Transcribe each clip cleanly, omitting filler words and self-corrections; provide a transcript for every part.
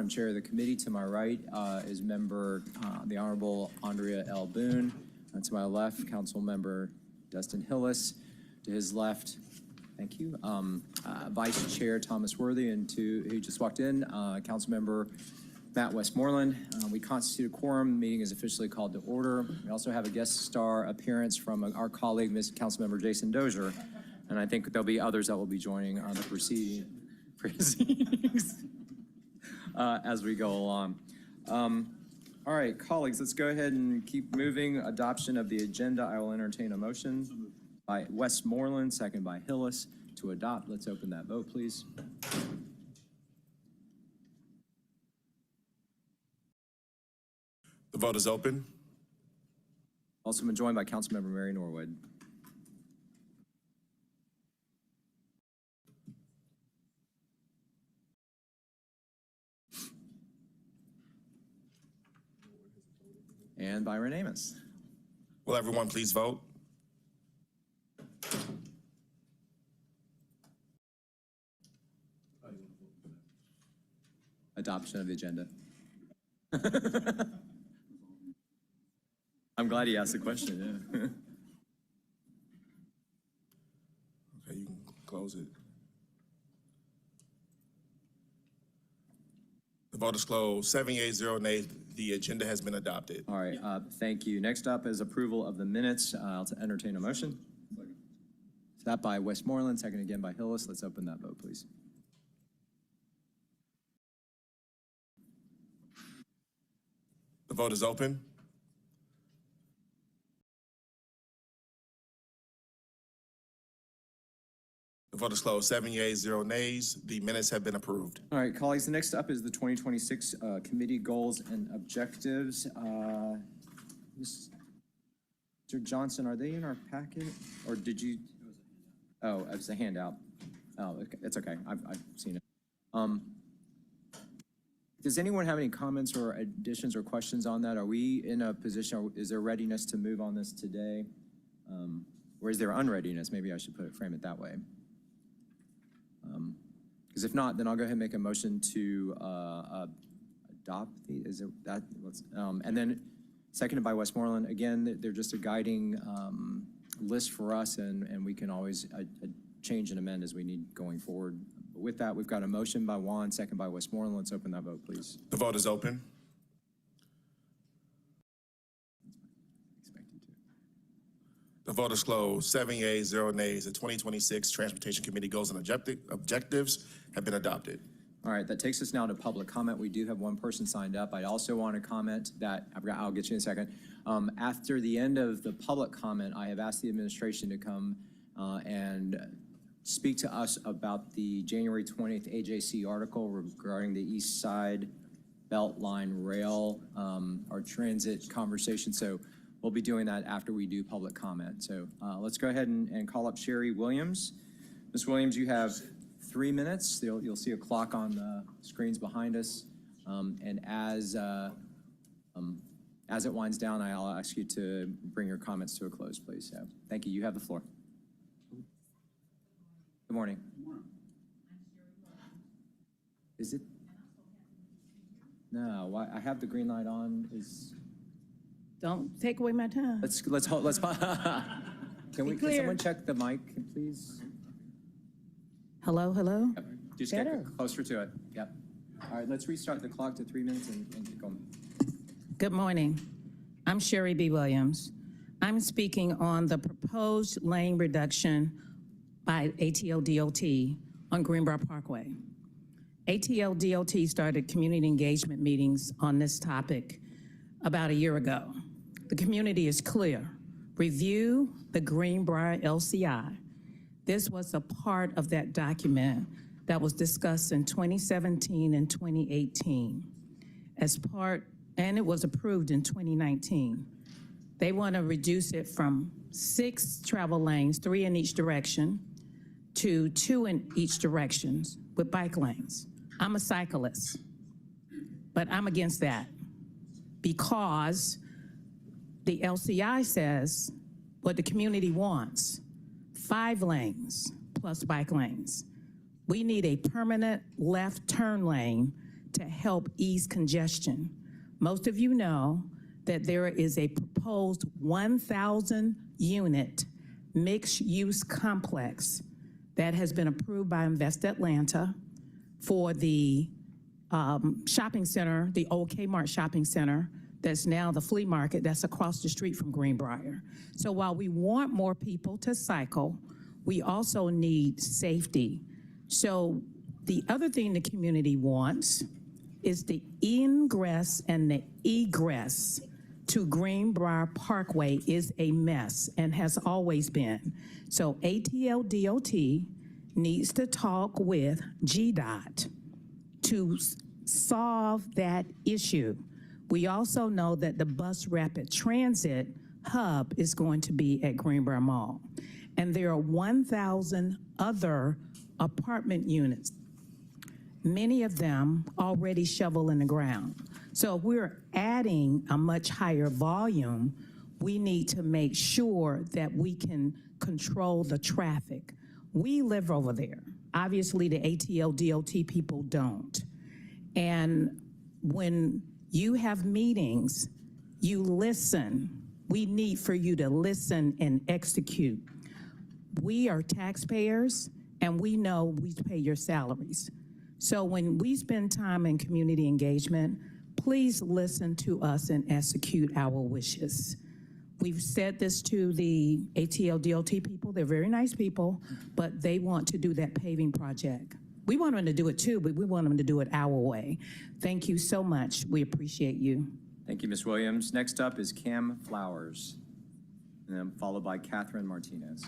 I'm chair of the committee. To my right is member the Honorable Andrea L. Boone. To my left, Council Member Dustin Hillis. To his left, thank you, Vice Chair Thomas Worthy, and who just walked in, Council Member Matt Westmoreland. We constitute a quorum. The meeting is officially called to order. We also have a guest star appearance from our colleague, Councilmember Jason Dozier, and I think there'll be others that will be joining on the proceedings as we go along. All right, colleagues, let's go ahead and keep moving. Adoption of the agenda. I will entertain a motion by Westmoreland, second by Hillis, to adopt. Let's open that vote, please. The vote is open. Also been joined by Councilmember Mary Norwood. And Byron Amos. Will everyone please vote? Adoption of the agenda. I'm glad he asked the question, yeah. Okay, you can close it. The vote is closed. 7 yeas, 0 nays. The agenda has been adopted. All right, thank you. Next up is approval of the minutes. I'll entertain a motion. That by Westmoreland, second again by Hillis. Let's open that vote, please. The vote is open. The vote is closed. 7 yeas, 0 nays. The minutes have been approved. All right, colleagues, the next up is the 2026 committee goals and objectives. Mr. Johnson, are they in our packet, or did you? Oh, it's a handout. Oh, okay. It's okay. I've seen it. Does anyone have any comments or additions or questions on that? Are we in a position, is there readiness to move on this today? Or is there unreadiness? Maybe I should frame it that way. Because if not, then I'll go ahead and make a motion to adopt the, is it that, and then seconded by Westmoreland. Again, they're just a guiding list for us, and we can always change and amend as we need going forward. But with that, we've got a motion by Juan, second by Westmoreland. Let's open that vote, please. The vote is open. The vote is closed. 7 yeas, 0 nays. The 2026 Transportation Committee goals and objectives have been adopted. All right, that takes us now to public comment. We do have one person signed up. I also want to comment that, I'll get you in a second. After the end of the public comment, I have asked the administration to come and speak to us about the January 20th AJC article regarding the East Side Beltline Rail, our transit conversation. So we'll be doing that after we do public comment. So let's go ahead and call up Sherry Williams. Ms. Williams, you have 3 minutes. You'll see a clock on the screens behind us. And as it winds down, I'll ask you to bring your comments to a close, please. So thank you. You have the floor. Good morning. Is it? No, I have the green light on. Don't take away my time. Can someone check the mic, please? Hello, hello? Yep. Just get closer to it. Yep. All right, let's restart the clock to 3 minutes and get going. Good morning. I'm Sherry B. Williams. I'm speaking on the proposed lane reduction by ATL-DOT on Greenbrier Parkway. ATL-DOT started community engagement meetings on this topic about a year ago. The community is clear. Review the Greenbrier LCI. This was a part of that document that was discussed in 2017 and 2018 and it was approved in 2019. They want to reduce it from 6 travel lanes, 3 in each direction, to 2 in each direction with bike lanes. I'm a cyclist, but I'm against that because the LCI says what the community wants, 5 lanes plus bike lanes. We need a permanent left turn lane to help ease congestion. Most of you know that there is a proposed 1,000-unit mixed-use complex that has been approved by Invest Atlanta for the shopping center, the old Kmart shopping center, that's now the flea market that's across the street from Greenbrier. So while we want more people to cycle, we also need safety. So the other thing the community wants is the ingress and the egress to Greenbrier Parkway is a mess and has always been. So ATL DOT needs to talk with GDOT to solve that issue. We also know that the bus rapid transit hub is going to be at Greenbrier Mall. And there are 1,000 other apartment units, many of them already shovel in the ground. So if we're adding a much higher volume, we need to make sure that we can control the traffic. We live over there. Obviously, the ATL DOT people don't. And when you have meetings, you listen. We need for you to listen and execute. We are taxpayers, and we know we pay your salaries. So when we spend time in community engagement, please listen to us and execute our wishes. We've said this to the ATL DOT people. They're very nice people, but they want to do that paving project. We want them to do it too, but we want them to do it our way. Thank you so much. We appreciate you. Thank you, Ms. Williams. Next up is Cam Flowers, and then followed by Catherine Martinez.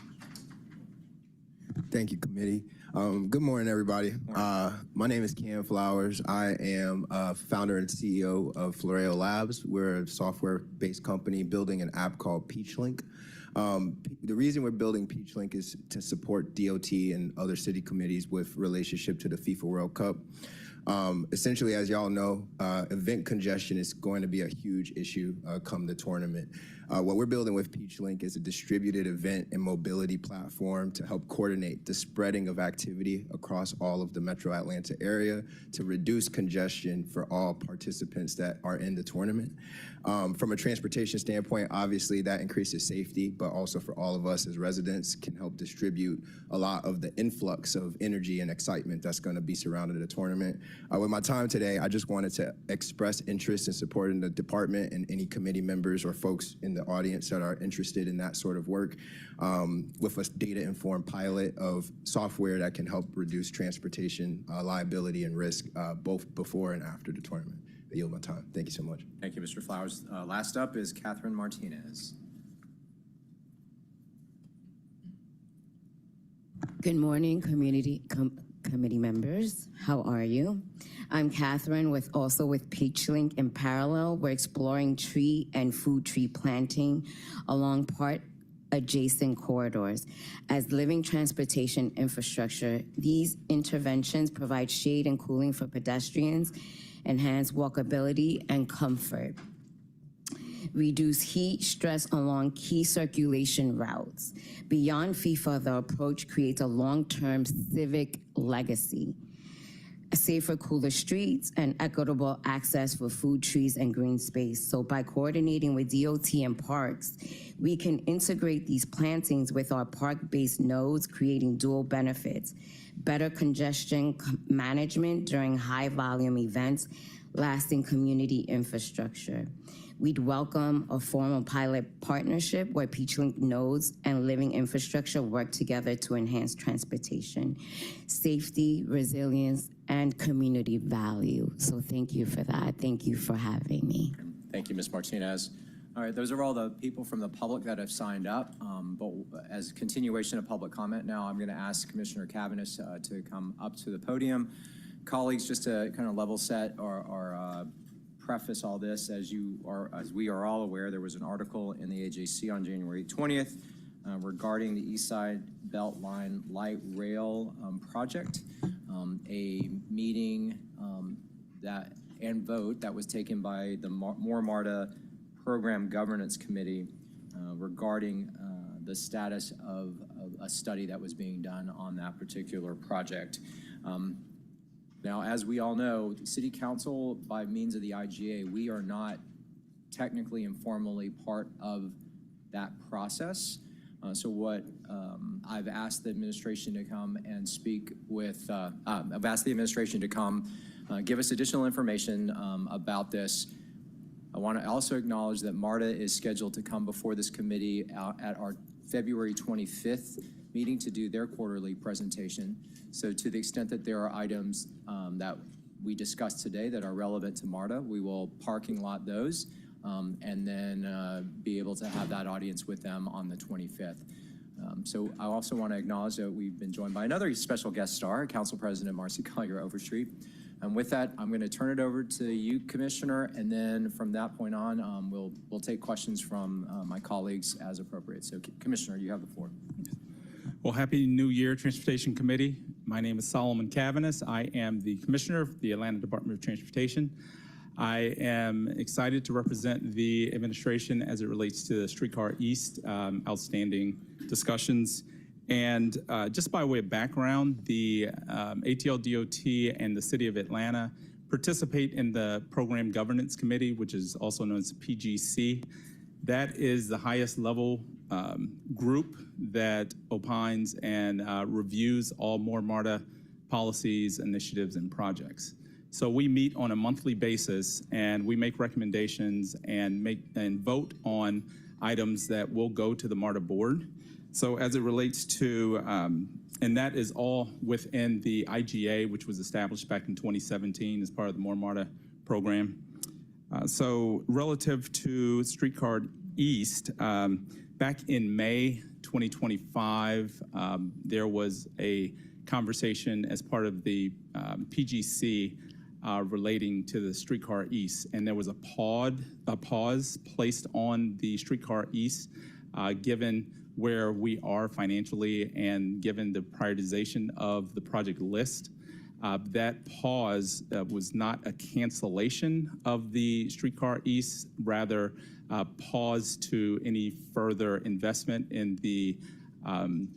Thank you, committee. Good morning, everybody. My name is Cam Flowers. I am founder and CEO of Floreo Labs. We're a software-based company building an app called PeachLink. The reason we're building PeachLink is to support DOT and other city committees with relationship to the FIFA World Cup. Essentially, as y'all know, event congestion is going to be a huge issue come the tournament. What we're building with PeachLink is a distributed event and mobility platform to help coordinate the spreading of activity across all of the Metro Atlanta area to reduce congestion for all participants that are in the tournament. From a transportation standpoint, obviously that increases safety, but also for all of us as residents can help distribute a lot of the influx of energy and excitement that's going to be surrounding the tournament. With my time today, I just wanted to express interest in supporting the department and any committee members or folks in the audience that are interested in that sort of work with a data-informed pilot of software that can help reduce transportation liability and risk both before and after the tournament. I yield my time. Thank you so much. Thank you, Mr. Flowers. Last up is Catherine Martinez. Good morning, committee members. How are you? I'm Catherine, also with PeachLink. In parallel, we're exploring tree and food tree planting along part adjacent corridors. As living transportation infrastructure, these interventions provide shade and cooling for pedestrians, enhance walkability and comfort, reduce heat stress along key circulation routes. Beyond FIFA, the approach creates a long-term civic legacy, safer, cooler streets, and equitable access for food trees and green space. So by coordinating with DOT and parks, we can integrate these plantings with our park-based nodes, creating dual benefits: better congestion management during high-volume events, lasting community infrastructure. We'd welcome a formal pilot partnership where PeachLink nodes and living infrastructure work together to enhance transportation, safety, resilience, and community value. So thank you for that. Thank you for having me. Thank you, Ms. Martinez. All right, those are all the people from the public that have signed up. But as a continuation of public comment, now I'm going to ask Commissioner Cabanis to come up to the podium. Colleagues, just to kind of level set or preface all this, as we are all aware, there was an article in the AJC on January 20th regarding the East Side Beltline Light Rail project, a meeting and vote that was taken by the Moore MARTA Program Governance Committee regarding the status of a study that was being done on that particular project. Now, as we all know, the City Council, by means of the IGA, we are not technically and formally part of that process. So what I've asked the administration to come and speak with, I've asked the administration to come give us additional information about this. I want to also acknowledge that MARTA is scheduled to come before this committee at our February 25th meeting to do their quarterly presentation. So to the extent that there are items that we discussed today that are relevant to MARTA, we will parking lot those and then be able to have that audience with them on the 25th. So I also want to acknowledge that we've been joined by another special guest star, Council President Marcy Collier Overstreet. And with that, I'm going to turn it over to you, Commissioner, and then from that point on, we'll take questions from my colleagues as appropriate. So, Commissioner, you have the floor. Well, Happy New Year, Transportation Committee. My name is Solomon Cavanis. I am the Commissioner of the Atlanta Department of Transportation. I am excited to represent the administration as it relates to the Streetcar East, outstanding discussions. And just by way of background, the ATL-DOT and the City of Atlanta participate in the Program Governance Committee, which is also known as PGC. That is the highest level group that opines and reviews all MARTA policies, initiatives, and projects. So we meet on a monthly basis, and we make recommendations and vote on items that will go to the MARTA board. So as it relates to, and that is all within the IGA, which was established back in 2017 as part of the MARTA program. So relative to Streetcar East, back in May 2025, there was a conversation as part of the PGC relating to the Streetcar East, and there was a pause placed on the Streetcar East given where we are financially and given the prioritization of the project list. That pause was not a cancellation of the Streetcar East, rather pause to any further investment in the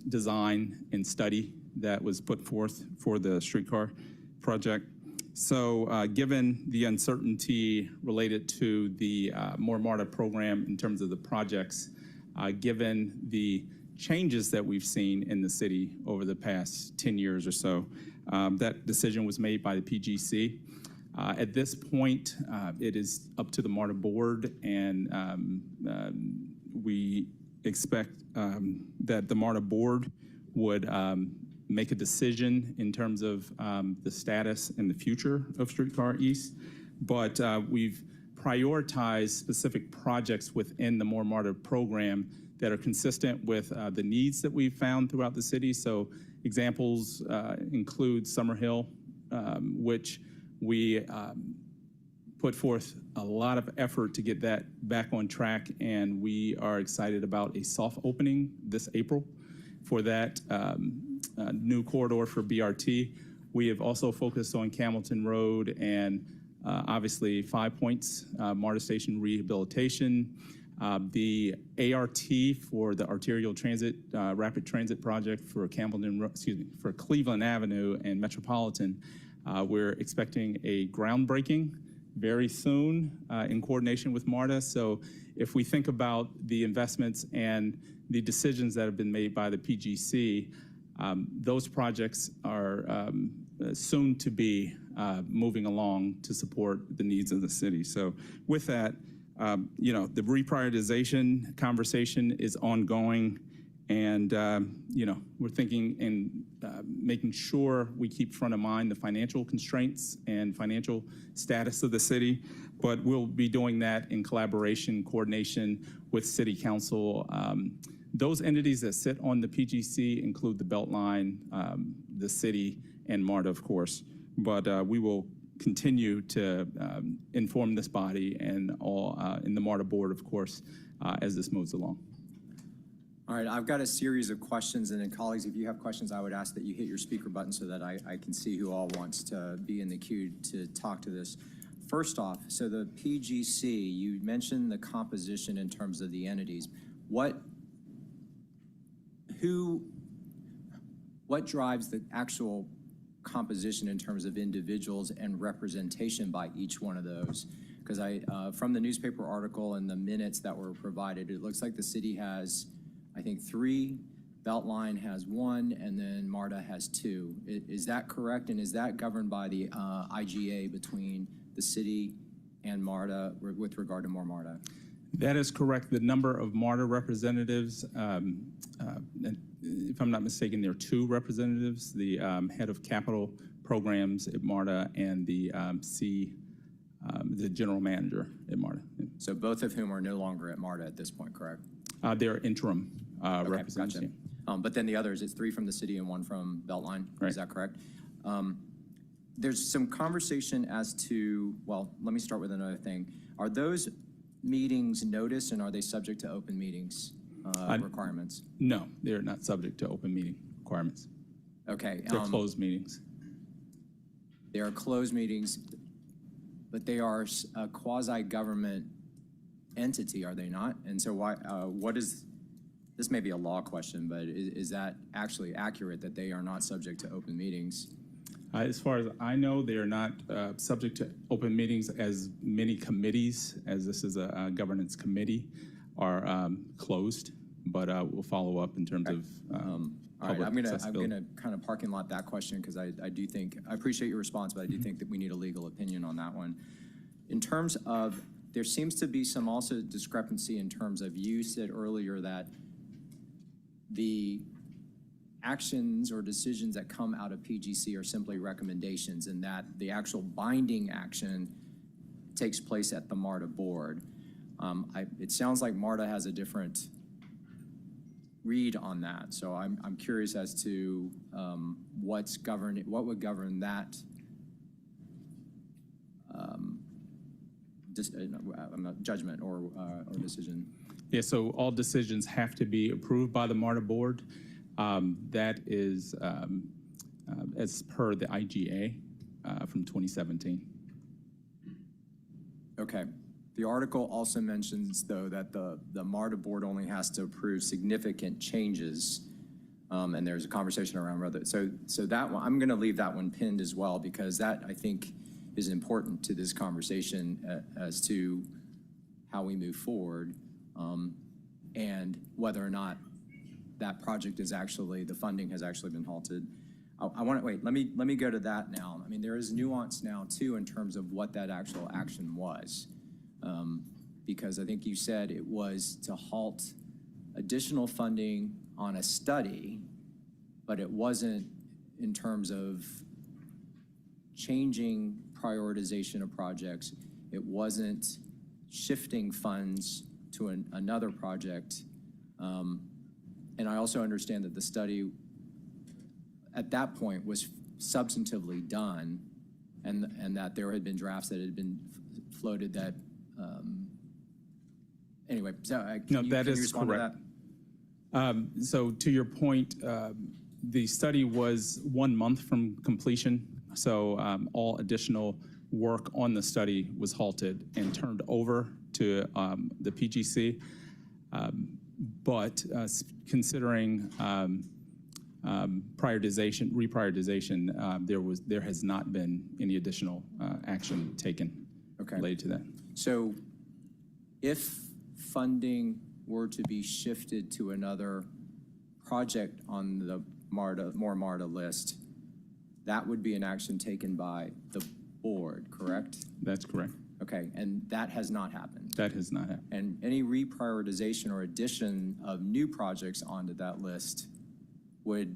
design and study that was put forth for the streetcar project. So given the uncertainty related to the MARTA program in terms of the projects, given the changes that we've seen in the city over the past 10 years or so, that decision was made by the PGC. At this point, it is up to the MARTA board, and we expect that the MARTA board would make a decision in terms of the status and the future of Streetcar East. But we've prioritized specific projects within the MARTA program that are consistent with the needs that we've found throughout the city. So examples include Summerhill, which we put forth a lot of effort to get that back on track, and we are excited about a soft opening this April for that new corridor for BRT. We have also focused on Camilton Road and obviously 5 Points, MARTA Station rehabilitation, the ART for the arterial transit, rapid transit project for for Cleveland Avenue and Metropolitan. We're expecting a groundbreaking very soon in coordination with MARTA. So if we think about the investments and the decisions that have been made by the PGC, those projects are soon to be moving along to support the needs of the city. So with that, the reprioritization conversation is ongoing, and we're thinking and making sure we keep front of mind the financial constraints and financial status of the city, but we'll be doing that in collaboration, coordination with City Council. Those entities that sit on the PGC include the Beltline, the city, and MARTA, of course, but we will continue to inform this body and all in the MARTA board, of course, as this moves along. All right, I've got a series of questions, and then colleagues, if you have questions, I would ask that you hit your speaker button so that I can see who all wants to be in the queue to talk to this. First off, so the PGC, you mentioned the composition in terms of the entities. What drives the actual composition in terms of individuals and representation by each one of those? Because from the newspaper article and the minutes that were provided, it looks like the city has, I think, 3, Beltline has 1, and then MARTA has 2. Is that correct? And is that governed by the IGA between the city and MARTA with regard to more MARTA? That is correct. The number of MARTA representatives, if I'm not mistaken, there are 2 representatives, the head of capital programs at MARTA and the general manager at MARTA. So both of whom are no longer at MARTA at this point, correct? They're interim Okay, representatives. gotcha. But then the others, it's 3 from the city and 1 from Beltline? Right. Is that correct? There's some conversation as to, well, let me start with another thing. Are those meetings noticed, and are they subject to open meetings requirements? No, they're not subject to open meeting requirements. Okay. They're closed meetings. They are closed meetings, but they are a quasi-government entity, are they not? And so why, this may be a law question, but is that actually accurate that they are not subject to open meetings? As far as I know, they are not subject to open meetings, as many committees, as this is a governance committee, are closed, but we'll follow up in terms of All right, public I'm accessibility. gonna kind of parking lot that question because I do think, I appreciate your response, but I do think that we need a legal opinion on that one. In terms of, there seems to be some also discrepancy in terms of, you said earlier that the actions or decisions that come out of PGC are simply recommendations and that the actual binding action takes place at the MARTA board. It sounds like MARTA has a different read on that. So I'm curious as to what would govern that judgment or decision. Yeah, so all decisions have to be approved by the MARTA board. That is as per the IGA from 2017. Okay. The article also mentions, though, that the MARTA board only has to approve significant changes, and there's a conversation around whether, so that one, I'm going to leave that one pinned as well, because that, I think, is important to this conversation as to how we move forward, and whether or not that project is actually, the funding has actually been halted. I want to, wait, let me go to that now. I mean, there is nuance now, too, in terms of what that actual action was. Because I think you said it was to halt additional funding on a study, but it wasn't in terms of changing prioritization of projects. It wasn't shifting funds to another project. And I also understand that the study at that point was substantively done, and that there had been drafts that had been floated that, anyway, so No, that can you is respond to correct. that? So to your point, the study was 1 month from completion, so all additional work on the study was halted and turned over to the PGC. But considering reprioritization, there has not been any additional action taken related to that. So if funding were to be shifted to another project on the MARTA list, that would be an action taken by the board, correct? That's correct. Okay, and that has not happened. That has not happened. And any reprioritization or addition of new projects onto that list would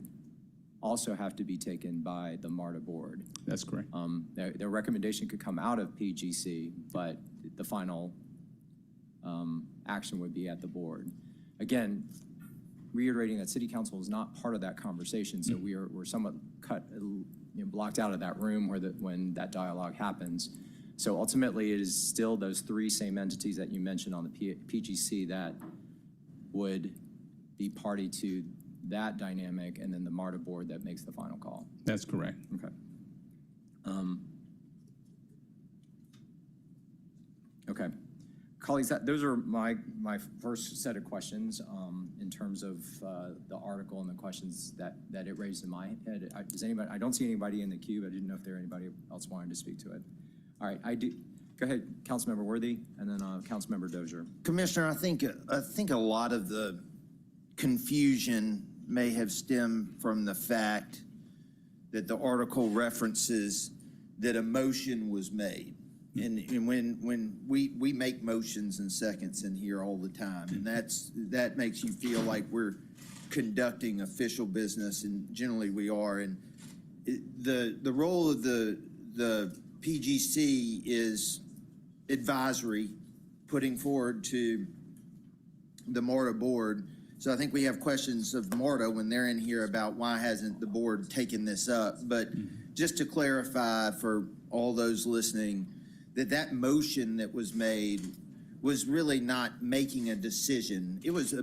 also have to be taken by the MARTA board. That's correct. Their recommendation could come out of PGC, but the final action would be at the board. Again, reiterating that City Council is not part of that conversation, so we're somewhat blocked out of that room when that dialogue happens. So ultimately, it is still those 3 same entities that you mentioned on the PGC that would be party to that dynamic, and then the MARTA board that makes the final call. That's correct. Okay. Okay. Colleagues, those are my first set of questions in terms of the article and the questions that it raised in my head. Does anybody? I don't see anybody in the queue, but I didn't know if there anybody else wanted to speak to it. All right, I do. Go ahead, Councilmember Worthy, and then Councilmember Dozier. Commissioner, I think a lot of the confusion may have stemmed from the fact that the article references that a motion was made. And when we make motions and seconds in here all the time, and that makes you feel like we're conducting official business, and generally we are. And the role of the PGC is advisory, putting forward to the MARTA board. So I think we have questions of MARTA when they're in here about why hasn't the board taken this up. But just to clarify for all those listening, that motion that was made was really not making a decision. It was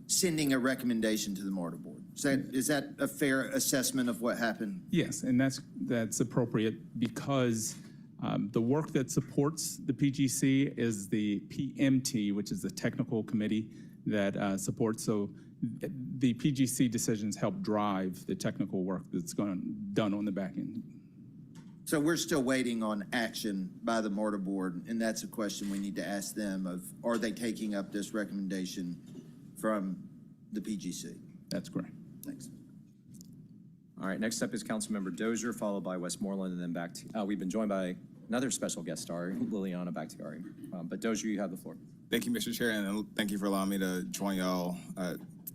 sending a recommendation to the MARTA board. Is that a fair assessment of what happened? Yes, and that's appropriate because the work that supports the PGC is the PMT, which is the technical committee that supports. So the PGC decisions help drive the technical work that's done on the back end. So we're still waiting on action by the MARTA board, and that's a question we need to ask them of, are they taking up this recommendation from the PGC? That's correct. Thanks. All right, next up is Councilmember Dozier, followed by Westmoreland, and then back to, we've been joined by another special guest star, Liliana Bakhtiari. But Dozier, you have the floor. Thank you, Mr. Chair, and thank you for allowing me to join y'all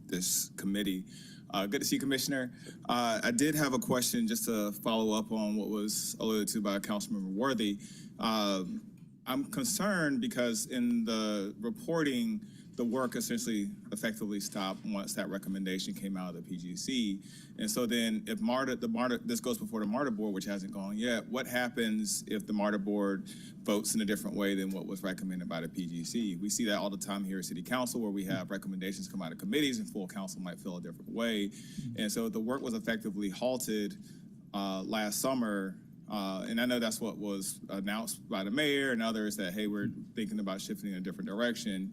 this committee. Good to see you, Commissioner. I did have a question just to follow up on what was alluded to by Councilmember Worthy. I'm concerned because in the reporting, the work essentially effectively stopped once that recommendation came out of the PGC. And so then if this goes before the MARTA board, which hasn't gone yet, what happens if the MARTA board votes in a different way than what was recommended by the PGC? We see that all the time here at City Council where we have recommendations come out of committees and full council might feel a different way. And so the work was effectively halted last summer. And I know that's what was announced by the mayor and others that, hey, we're thinking about shifting in a different direction.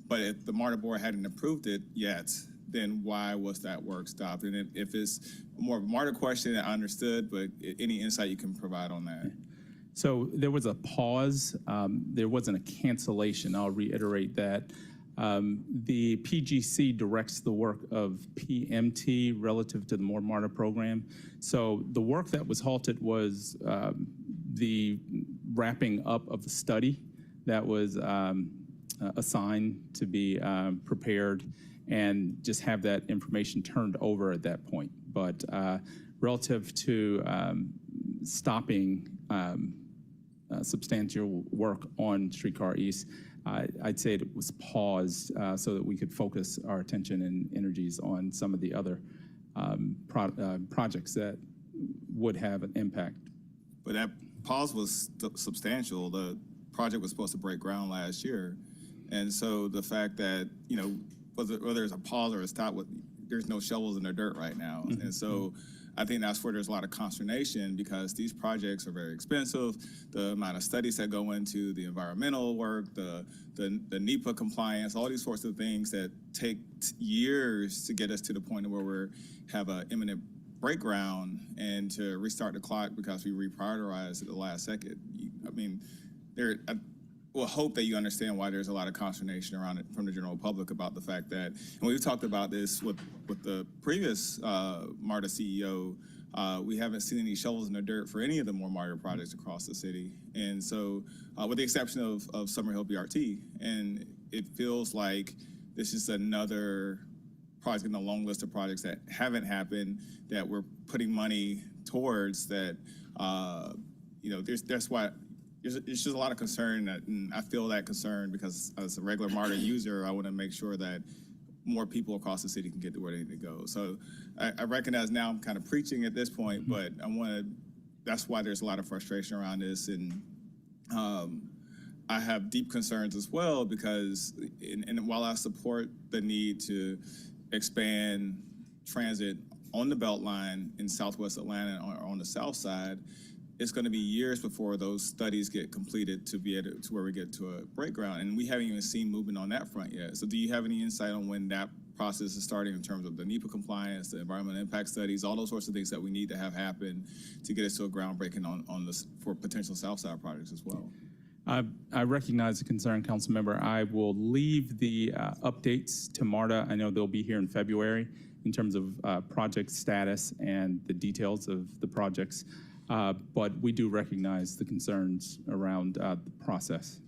But if the MARTA board hadn't approved it yet, then why was that work stopped? And if it's more of a MARTA question, I understood, but any insight you can provide on that? So there was a pause. There wasn't a cancellation. I'll reiterate that. The PGC directs the work of PMT relative to the More MARTA program. So the work that was halted was the wrapping up of the study that was assigned to be prepared and just have that information turned over at that point. But relative to stopping substantial work on Streetcar East, I'd say it was paused so that we could focus our attention and energies on some of the other projects that would have an impact. But that pause was substantial. The project was supposed to break ground last year. And so the fact that, whether it's a pause or a stop, there's no shovels in the dirt right now. Mm-hmm. And so I think that's where there's a lot of consternation because these projects are very expensive. The amount of studies that go into the environmental work, the NEPA compliance, all these sorts of things that take years to get us to the point where we have an imminent break ground and to restart the clock because we reprioritized at the last second. Well, hope that you understand why there's a lot of consternation around it from the general public about the fact that, and we've talked about this with the previous MARTA CEO, we haven't seen any shovels in the dirt for any of the more MARTA projects across the city. And so, with the exception of Summerhill BRT, and it feels like this is another project in the long list of projects that haven't happened that we're putting money towards that, that's why there's just a lot of concern, and I feel that concern because as a regular MARTA user, I want to make sure that more people across the city can get to where they need to go. So I recognize now I'm kind of preaching at this point, but that's why there's a lot of frustration around this. And I have deep concerns as well because, and while I support the need to expand transit on the Beltline in Southwest Atlanta or on the South Side, it's going to be years before those studies get completed to be able to where we get to a break ground, and we haven't even seen movement on that front yet. So do you have any insight on when that process is starting in terms of the NEPA compliance, the environmental impact studies, all those sorts of things that we need to have happen to get us to a groundbreaking on this for potential Southside projects as well? I recognize the concern, council member. I will leave the updates to MARTA. I know they'll be here in February in terms of project status and the details of the projects. But we do recognize the concerns around the process.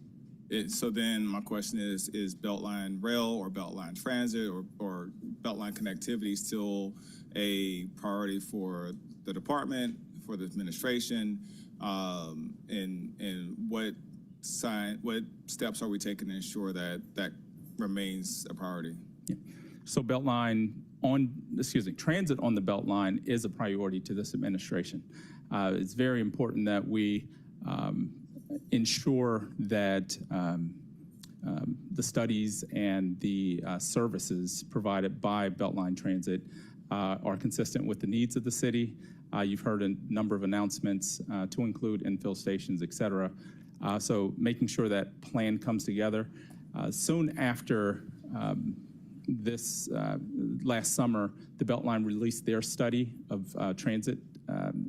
So then my question is Beltline Rail or Beltline Transit or Beltline connectivity still a priority for the department, for the administration? And what steps are we taking to ensure that that remains a priority? Yeah. So transit on the Beltline is a priority to this administration. It's very important that we ensure that the studies and the services provided by Beltline Transit are consistent with the needs of the city. You've heard a number of announcements to include infill stations, et cetera. So making sure that plan comes together. Soon after this last summer, the Beltline released their study of transit,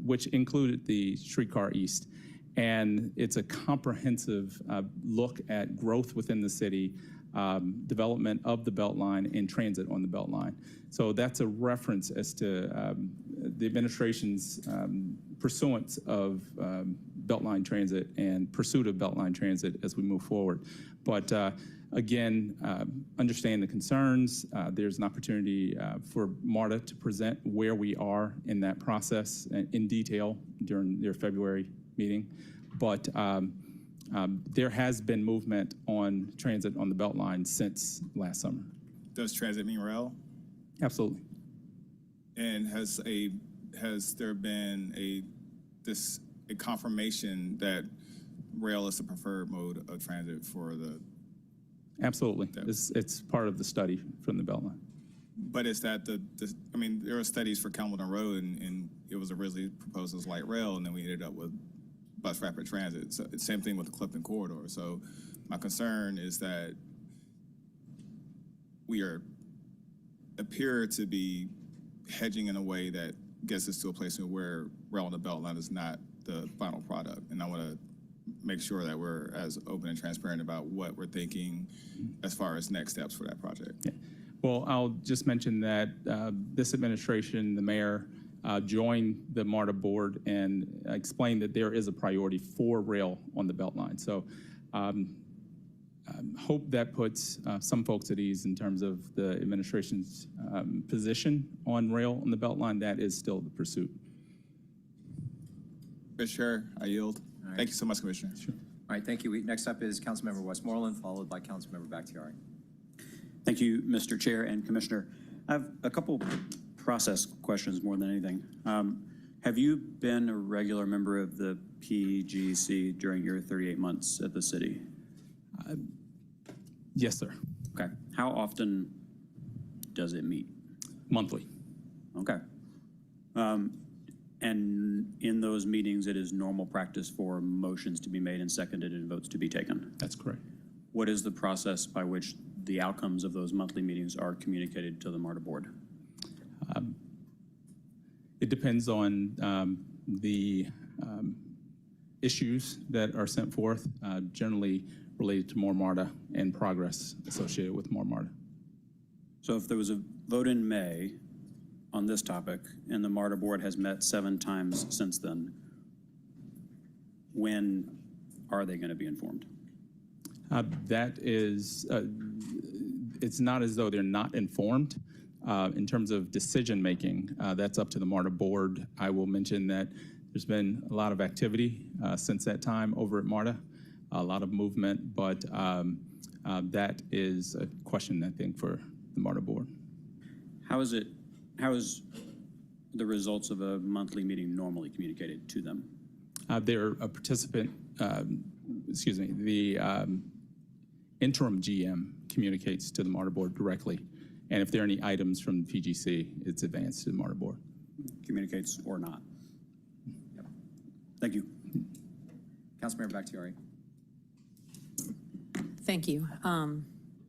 which included the Streetcar East. And it's a comprehensive look at growth within the city, development of the Beltline and transit on the Beltline. So that's a reference as to the administration's pursuance of Beltline Transit and pursuit of Beltline Transit as we move forward. But again, understand the concerns. There's an opportunity for MARTA to present where we are in that process in detail during their February meeting. But there has been movement on transit on the Beltline since last summer. Does transit mean rail? Absolutely. And has there been a confirmation that rail is the preferred mode of transit for the? Absolutely. It's part of the study from the Beltline. But is that I mean, there are studies for Campbellton Road, and it was originally proposed as light rail, and then we ended up with bus rapid transit. So it's same thing with the Clifton Corridor. So my concern is that we appear to be hedging in a way that gets us to a place where rail on the Beltline is not the final product. And I want to make sure that we're as open and transparent about what we're thinking as far as next steps for that project. Yeah. Well, I'll just mention that this administration, the mayor, joined the MARTA board and explained that there is a priority for rail on the Beltline. So hope that puts some folks at ease in terms of the administration's position on rail on the Beltline. That is still the pursuit. Mr. Chair, I yield. Right. Thank you so much, Commissioner. All right, thank you. Next up is Councilmember Westmoreland, followed by Councilmember Bakhtiari. Thank you, Mr. Chair and Commissioner. I have a couple process questions more than anything. Have you been a regular member of the PGC during your 38 months at the city? Yes, sir. Okay. How often does it meet? Monthly. Okay. And in those meetings, it is normal practice for motions to be made and seconded and votes to be taken? That's correct. What is the process by which the outcomes of those monthly meetings are communicated to the MARTA board? It depends on the issues that are sent forth, generally related to more MARTA and progress associated with more MARTA. So if there was a vote in May on this topic and the MARTA board has met 7 times since then, when are they going to be informed? That is, it's not as though they're not informed. In terms of decision-making, that's up to the MARTA board. I will mention that there's been a lot of activity since that time over at MARTA, a lot of movement, but that is a question, I think, for the MARTA board. How is the results of a monthly meeting normally communicated to them? They're a participant, the interim GM communicates to the MARTA board directly. And if there are any items from the PGC, it's advanced to the MARTA board. Communicates or not? Thank you. Councilmember Bakhtiari. Thank you.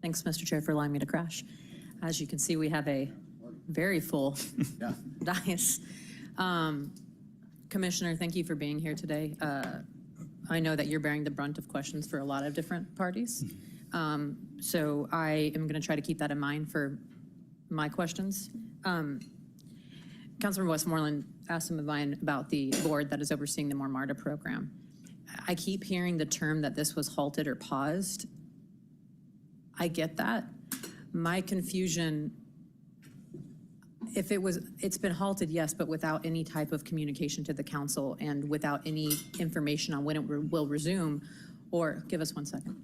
Thanks, Mr. Chair, for allowing me to crash. As you can see, we have a very full dais. Commissioner, thank you for being here today. I know that you're bearing the brunt of questions for a lot of different parties. So I am going to try to keep that in mind for my questions. Councilmember Westmoreland asked some of mine about the board that is overseeing the More MARTA program. I keep hearing the term that this was halted or paused. I get that. My confusion, if it's been halted, yes, but without any type of communication to the council and without any information on when it will resume, or give us 1 second.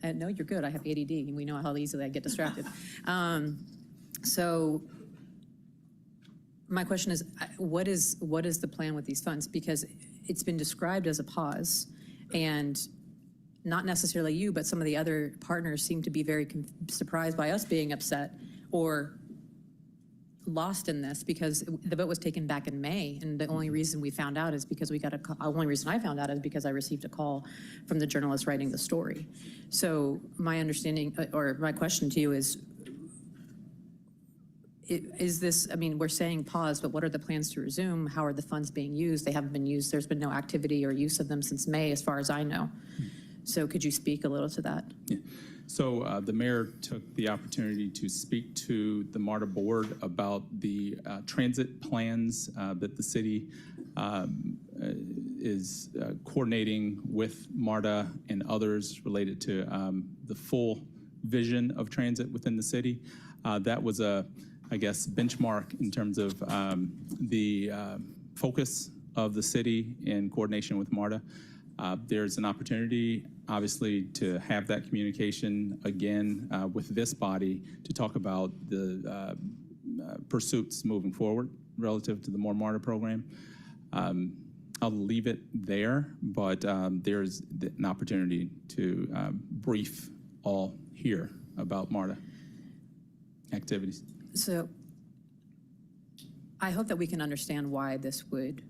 No, you're good. I have ADD, and we know how easily I get distracted. So my question is, what is the plan with these funds? Because it's been described as a pause, and not necessarily you, but some of the other partners seem to be very surprised by us being upset or lost in this, because the vote was taken back in May, and the only reason we found out is because we got a call. Only reason I found out is because I received a call from the journalist writing the story. So my understanding, or my question to you is this, I mean, we're saying pause, but what are the plans to resume? How are the funds being used? They haven't been used. There's been no activity or use of them since May, as far as I know. So could you speak a little to that? Yeah. So the mayor took the opportunity to speak to the MARTA board about the transit plans that the city is coordinating with MARTA and others related to the full vision of transit within the city. That was I guess, benchmark in terms of the focus of the city in coordination with MARTA. There's an opportunity, obviously, to have that communication again with this body to talk about the pursuits moving forward relative to the More MARTA program. I'll leave it there, but there's an opportunity to brief all here about MARTA activities. So I hope that we can understand why this would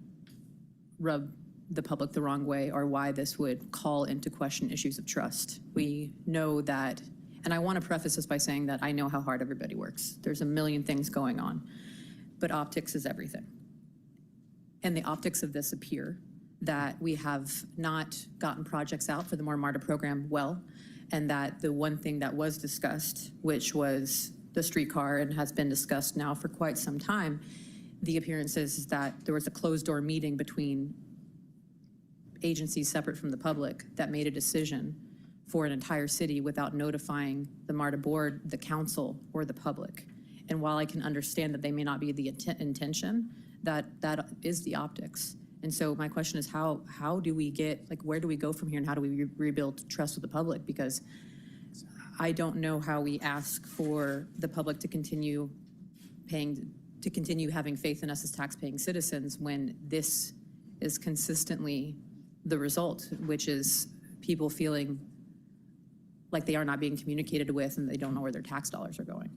rub the public the wrong way, or why this would call into question issues of trust. We know that, and I want to preface this by saying that I know how hard everybody works. There's a million things going on, but optics is everything. And the optics of this appear that we have not gotten projects out for the More MARTA program well, and that the one thing that was discussed, which was the streetcar, and has been discussed now for quite some time, the appearance is that there was a closed-door meeting between agencies separate from the public that made a decision for an entire city without notifying the MARTA board, the council, or the public. And while I can understand that they may not be the intention, that is the optics. And so my question is, how do we get, like, where do we go from here, and how do we rebuild trust with the public? Because I don't know how we ask for the public to continue having faith in us as tax-paying citizens when this is consistently the result, which is people feeling like they are not being communicated with and they don't know where their tax dollars are going.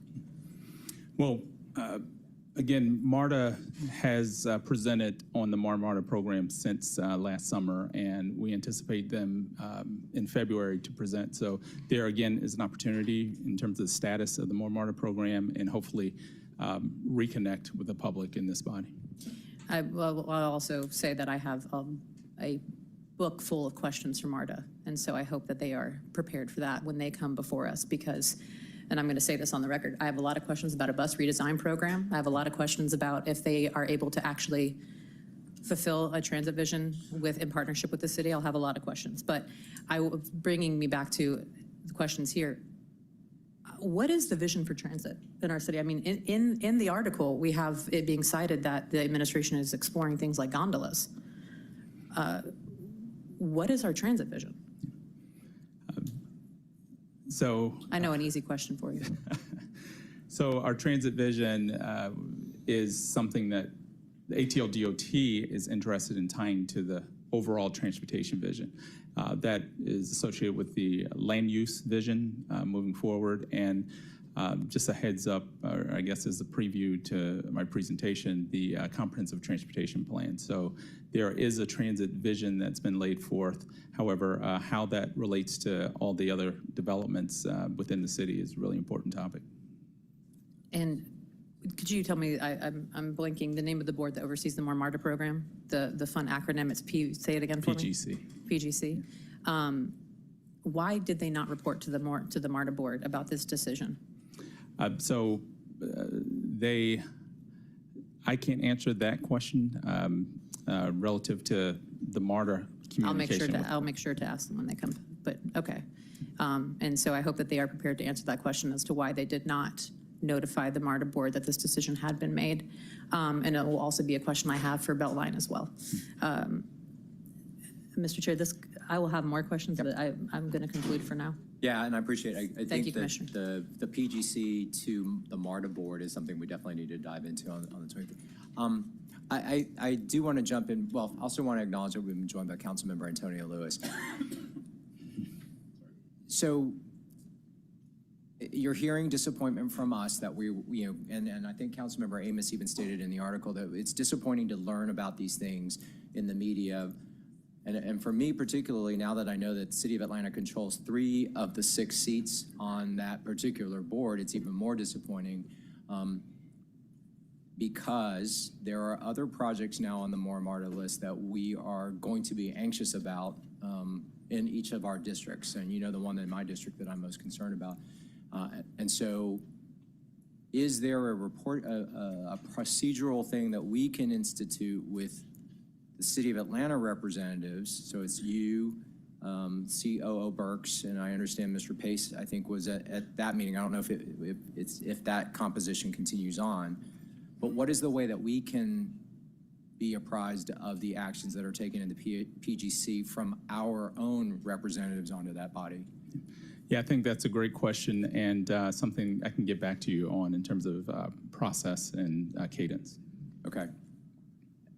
Well, again, MARTA has presented on the More MARTA program since last summer, and we anticipate them in February to present. So there again is an opportunity in terms of the status of the More MARTA program, and hopefully reconnect with the public in this body. I'll also say that I have a book full of questions from MARTA, and so I hope that they are prepared for that when they come before us, because, and I'm going to say this on the record, I have a lot of questions about a bus redesign program. I have a lot of questions about if they are able to actually fulfill a transit vision in partnership with the city. I'll have a lot of questions, but bringing me back to the questions here. What is the vision for transit in our city? I mean, in the article, we have it being cited that the administration is exploring things like gondolas. What is our transit vision? So I know an easy question for you. So our transit vision is something that the ATL DOT is interested in tying to the overall transportation vision. That is associated with the land use vision moving forward, and Just a heads up, or I guess as a preview to my presentation, the comprehensive transportation plan. So there is a transit vision that's been laid forth. However, how that relates to all the other developments within the city is a really important topic. And could you tell me, I'm blanking, the name of the board that oversees the MARTA program? The fun acronym, it's say it again for me. PGC. PGC. Why did they not report to the MARTA board about this decision? I can't answer that question relative to the MARTA communication. I'll make sure to ask them when they come, but okay. And so I hope that they are prepared to answer that question as to why they did not notify the MARTA board that this decision had been made. And it will also be a question I have for Beltline as well. Mr. Chair, I will have more questions, but I'm going to conclude for now. Yeah, and I appreciate it. I think you, Commissioner. that the PGC to the MARTA board is something we definitely need to dive into on the 23rd. I do want to jump in. Well, I also want to acknowledge that we've been joined by Councilmember Antonio Lewis. So you're hearing disappointment from us that and I think Councilmember Amos even stated in the article that it's disappointing to learn about these things in the media. And for me particularly, now that I know that the City of Atlanta controls 3 of the 6 seats on that particular board, it's even more disappointing because there are other projects now on the MARTA list that we are going to be anxious about in each of our districts. And you know the one in my district that I'm most concerned about. And so is there a procedural thing that we can institute with the City of Atlanta representatives? So it's you, COO Burks, and I understand Mr. Pace, I think, was at that meeting. I don't know if that composition continues on. But what is the way that we can be apprised of the actions that are taken in the PGC from our own representatives onto that body? Yeah, I think that's a great question and something I can get back to you on in terms of process and cadence. Okay.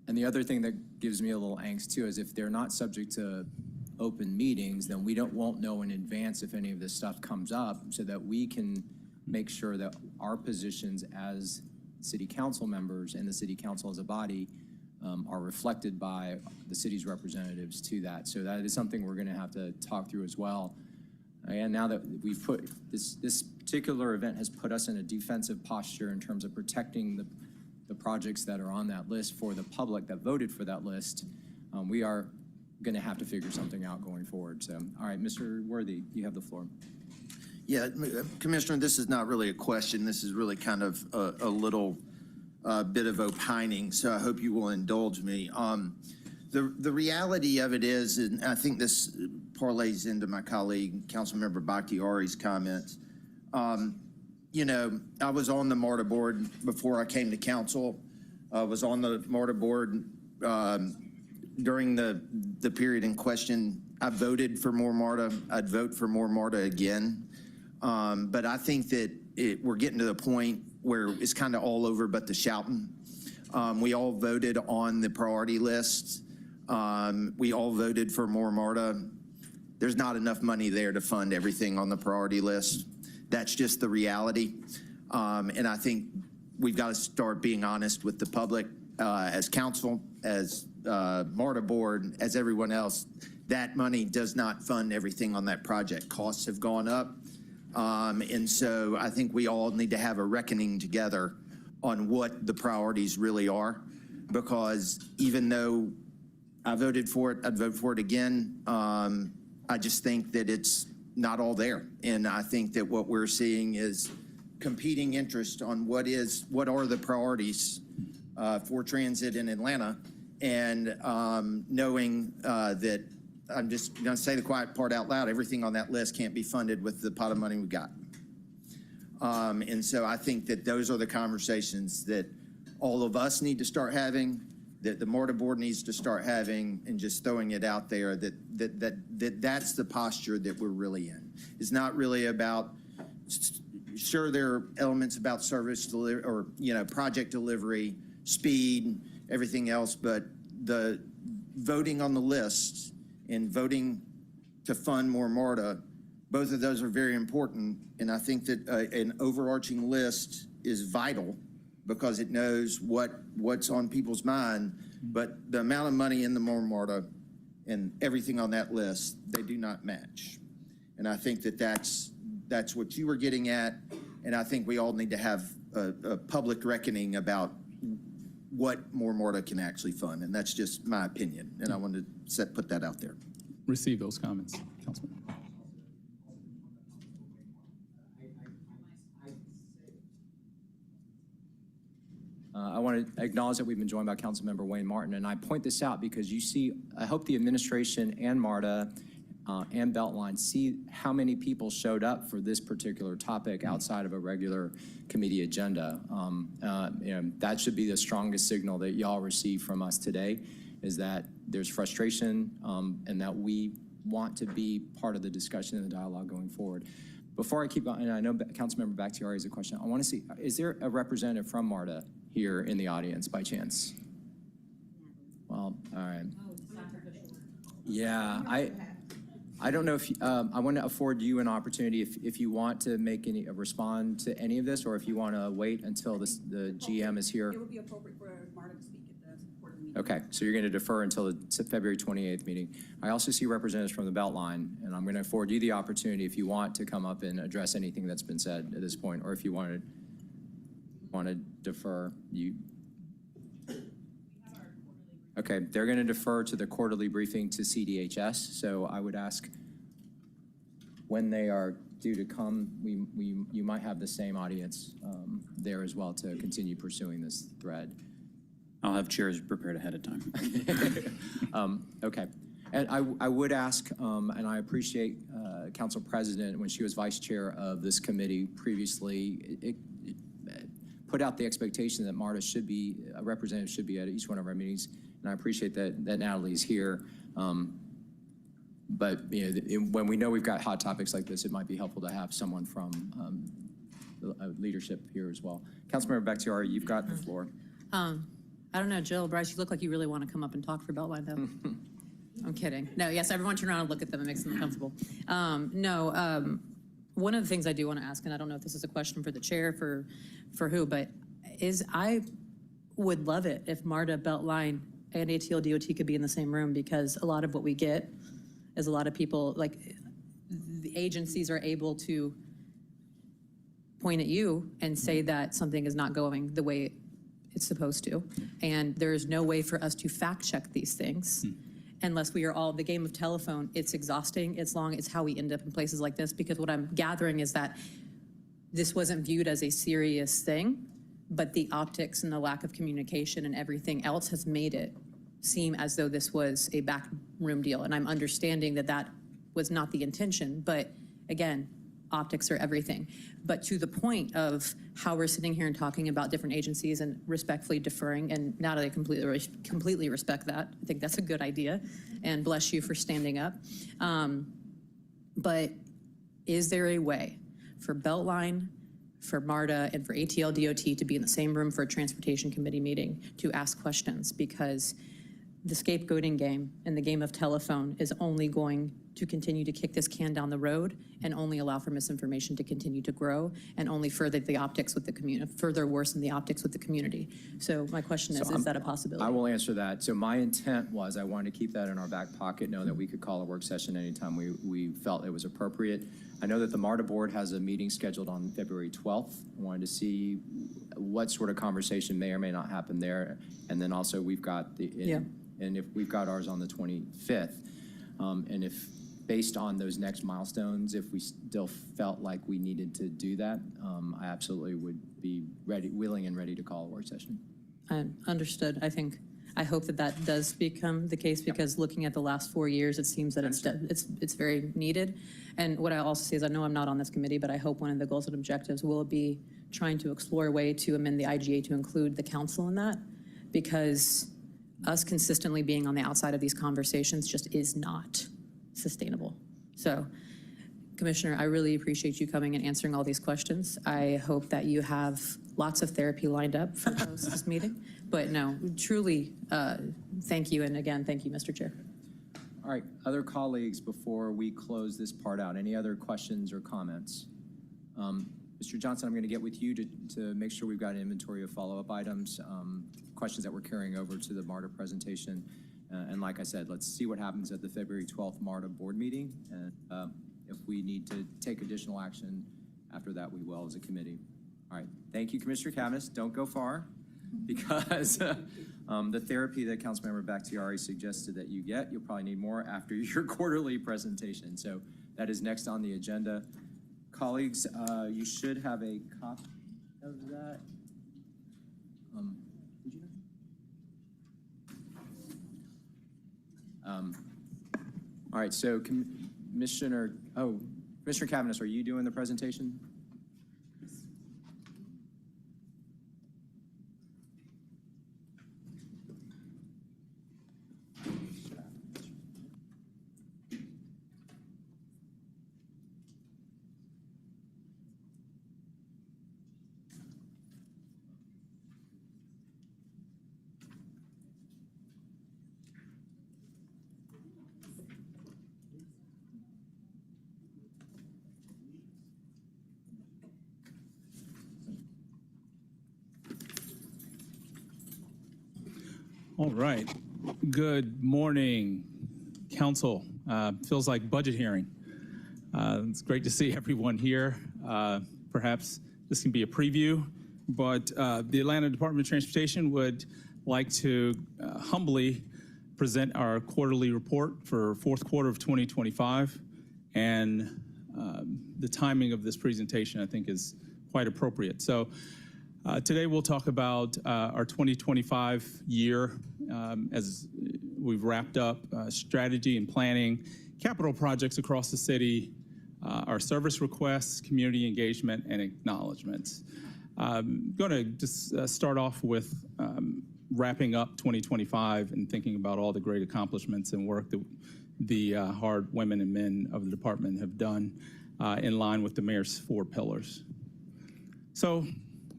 And the other thing that gives me a little angst too is if they're not subject to open meetings, then we won't know in advance if any of this stuff comes up so that we can make sure that our positions as city council members and the city council as a body are reflected by the city's representatives to that. So that is something we're going to have to talk through as well. And now that we've put this particular event has put us in a defensive posture in terms of protecting the projects that are on that list for the public that voted for that list, we are going to have to figure something out going forward. So, all right, Mr. Worthy, you have the floor. Yeah, Commissioner, this is not really a question. This is really kind of a little bit of opining, so I hope you will indulge me. The reality of it is, and I think this parlays into my colleague, Councilmember Bakhtiari's comments, you know, I was on the MARTA board before I came to council. I was on the MARTA board during the period in question. I voted for more MARTA. I'd vote for more MARTA again. But I think that we're getting to the point where it's kind of all over but the shouting. We all voted on the priority list. We all voted for more MARTA. There's not enough money there to fund everything on the priority list. That's just the reality. And I think we've got to start being honest with the public as council, as MARTA board, as everyone else. That money does not fund everything on that project. Costs have gone up. And so I think we all need to have a reckoning together on what the priorities really are, because even though I voted for it, I'd vote for it again, I just think that it's not all there. And I think that what we're seeing is competing interest on what are the priorities for transit in Atlanta, and knowing that I'm just going to say the quiet part out loud. Everything on that list can't be funded with the pot of money we got. And so I think that those are the conversations that all of us need to start having, that the MARTA board needs to start having, and just throwing it out there that's the posture that we're really in. It's not really about, sure, there are elements about service delivery or, you know, project delivery, speed, everything else, but the voting on the list and voting to fund more MARTA both of those are very important, and I think that an overarching list is vital because it knows what's on people's mind, but the amount of money in the MARTA and everything on that list, they do not match. And I think that that's what you were getting at, and I think we all need to have a public reckoning about what MARTA can actually fund, and that's just my opinion, and I wanted to put that out there. Receive those comments, Councilman. I want to acknowledge that we've been joined by Councilmember Wayne Martin, and I point this out because you see, I hope the administration and MARTA and Beltline see how many people showed up for this particular topic outside of a regular committee agenda. That should be the strongest signal that y'all receive from us today, is that there's frustration and that we want to be part of the discussion and the dialogue going forward. Before I keep going, and I know Councilmember Bakhtiari has a question, I want to see, is there a representative from MARTA here in the audience by chance? Well, all right. Yeah, I don't know if, I want to afford you an opportunity if you want to make respond to any of this, or if you want to wait until the GM is here. It would be appropriate for Marta to speak at the board meeting. Okay, so you're going to defer until the February 28th meeting. I also see representatives from the Beltline, and I'm going to afford you the opportunity if you want to come up and address anything that's been said at this point, or if you want to defer. Okay, they're going to defer to the quarterly briefing to CDHS, so I would ask when they are due to come, you might have the same audience there as well to continue pursuing this thread. I'll have chairs prepared ahead of time. Okay, and I would ask, and I appreciate Council President, when she was vice chair of this committee previously, it put out the expectation that MARTA should be, a representative should be at each one of our meetings. And I appreciate that Natalie's here. But when we know we've got hot topics like this, it might be helpful to have someone from leadership here as well. Councilmember Bakhtiari, you've got the floor. I don't know, Jill, Bryce, you look like you really want to come up and talk for Beltline, though. I'm kidding. No, yes, everyone turn around and look at them. It makes them uncomfortable. One of the things I do want to ask, and I don't know if this is a question for the chair, for who, but I would love it if MARTA, Beltline, and ATL-DOT could be in the same room, because a lot of what we get is a lot of people, like, the agencies are able to point at you and say that something is not going the way it's supposed to. And there's no way for us to fact check these things unless we are all, the game of telephone, it's exhausting, it's long, it's how we end up in places like this, because what I'm gathering is that this wasn't viewed as a serious thing, but the optics and the lack of communication and everything else has made it seem as though this was a backroom deal. And I'm understanding that that was not the intention, but again, optics are everything. But to the point of how we're sitting here and talking about different agencies and respectfully deferring, and Natalie, I completely respect that. I think that's a good idea, and bless you for standing up. But is there a way for Beltline, for MARTA, and for ATL-DOT to be in the same room for a transportation committee meeting to ask questions? Because the scapegoating game and the game of telephone is only going to continue to kick this can down the road and only allow for misinformation to continue to grow and only further the optics with the community, further worsen the optics with the community. So my question is that a possibility? I will answer that. So my intent was I wanted to keep that in our back pocket, know that we could call a work session anytime we felt it was appropriate. I know that the MARTA board has a meeting scheduled on February 12th. I wanted to see what sort of conversation may or may not happen there. And then also we've got and if we've got ours on the 25th, and if based on those next milestones, if we still felt like we needed to do that, I absolutely would be willing and ready to call a work session. Understood. I hope that does become the case, because looking at the last 4 years, it seems that it's very needed. And what I also say is, I know I'm not on this committee, but I hope one of the goals and objectives will be trying to explore a way to amend the IGA to include the council in that, because us consistently being on the outside of these conversations just is not sustainable. So, Commissioner, I really appreciate you coming and answering all these questions. I hope that you have lots of therapy lined up for this meeting. But no, truly, thank you. And again, thank you, Mr. Chair. All right, other colleagues, before we close this part out, any other questions or comments? Mr. Johnson, I'm going to get with you to make sure we've got an inventory of follow-up items, questions that we're carrying over to the MARTA presentation. And like I said, let's see what happens at the February 12th MARTA board meeting. And if we need to take additional action after that, we will as a committee. All right, thank you, Commissioner Cavanaugh. Don't go far, because the therapy that Councilmember Bakhtiari suggested that you get, you'll probably need more after your quarterly presentation. So that is next on the agenda. Colleagues, you should have a copy of that. Did you know? All right, so Commissioner Cavanaugh, are you doing the presentation? All right. Good morning, Council. Feels like budget hearing. It's great to see everyone here. Perhaps this can be a preview, but the Atlanta Department of Transportation would like to humbly present our quarterly report for fourth quarter of 2025. And the timing of this presentation, I think, is quite appropriate. So today we'll talk about our 2025 year as we've wrapped up strategy and planning, capital projects across the city, our service requests, community engagement, and acknowledgements. I'm going to just start off with wrapping up 2025 and thinking about all the great accomplishments and work that the hard women and men of the department have done in line with the mayor's 4 pillars. So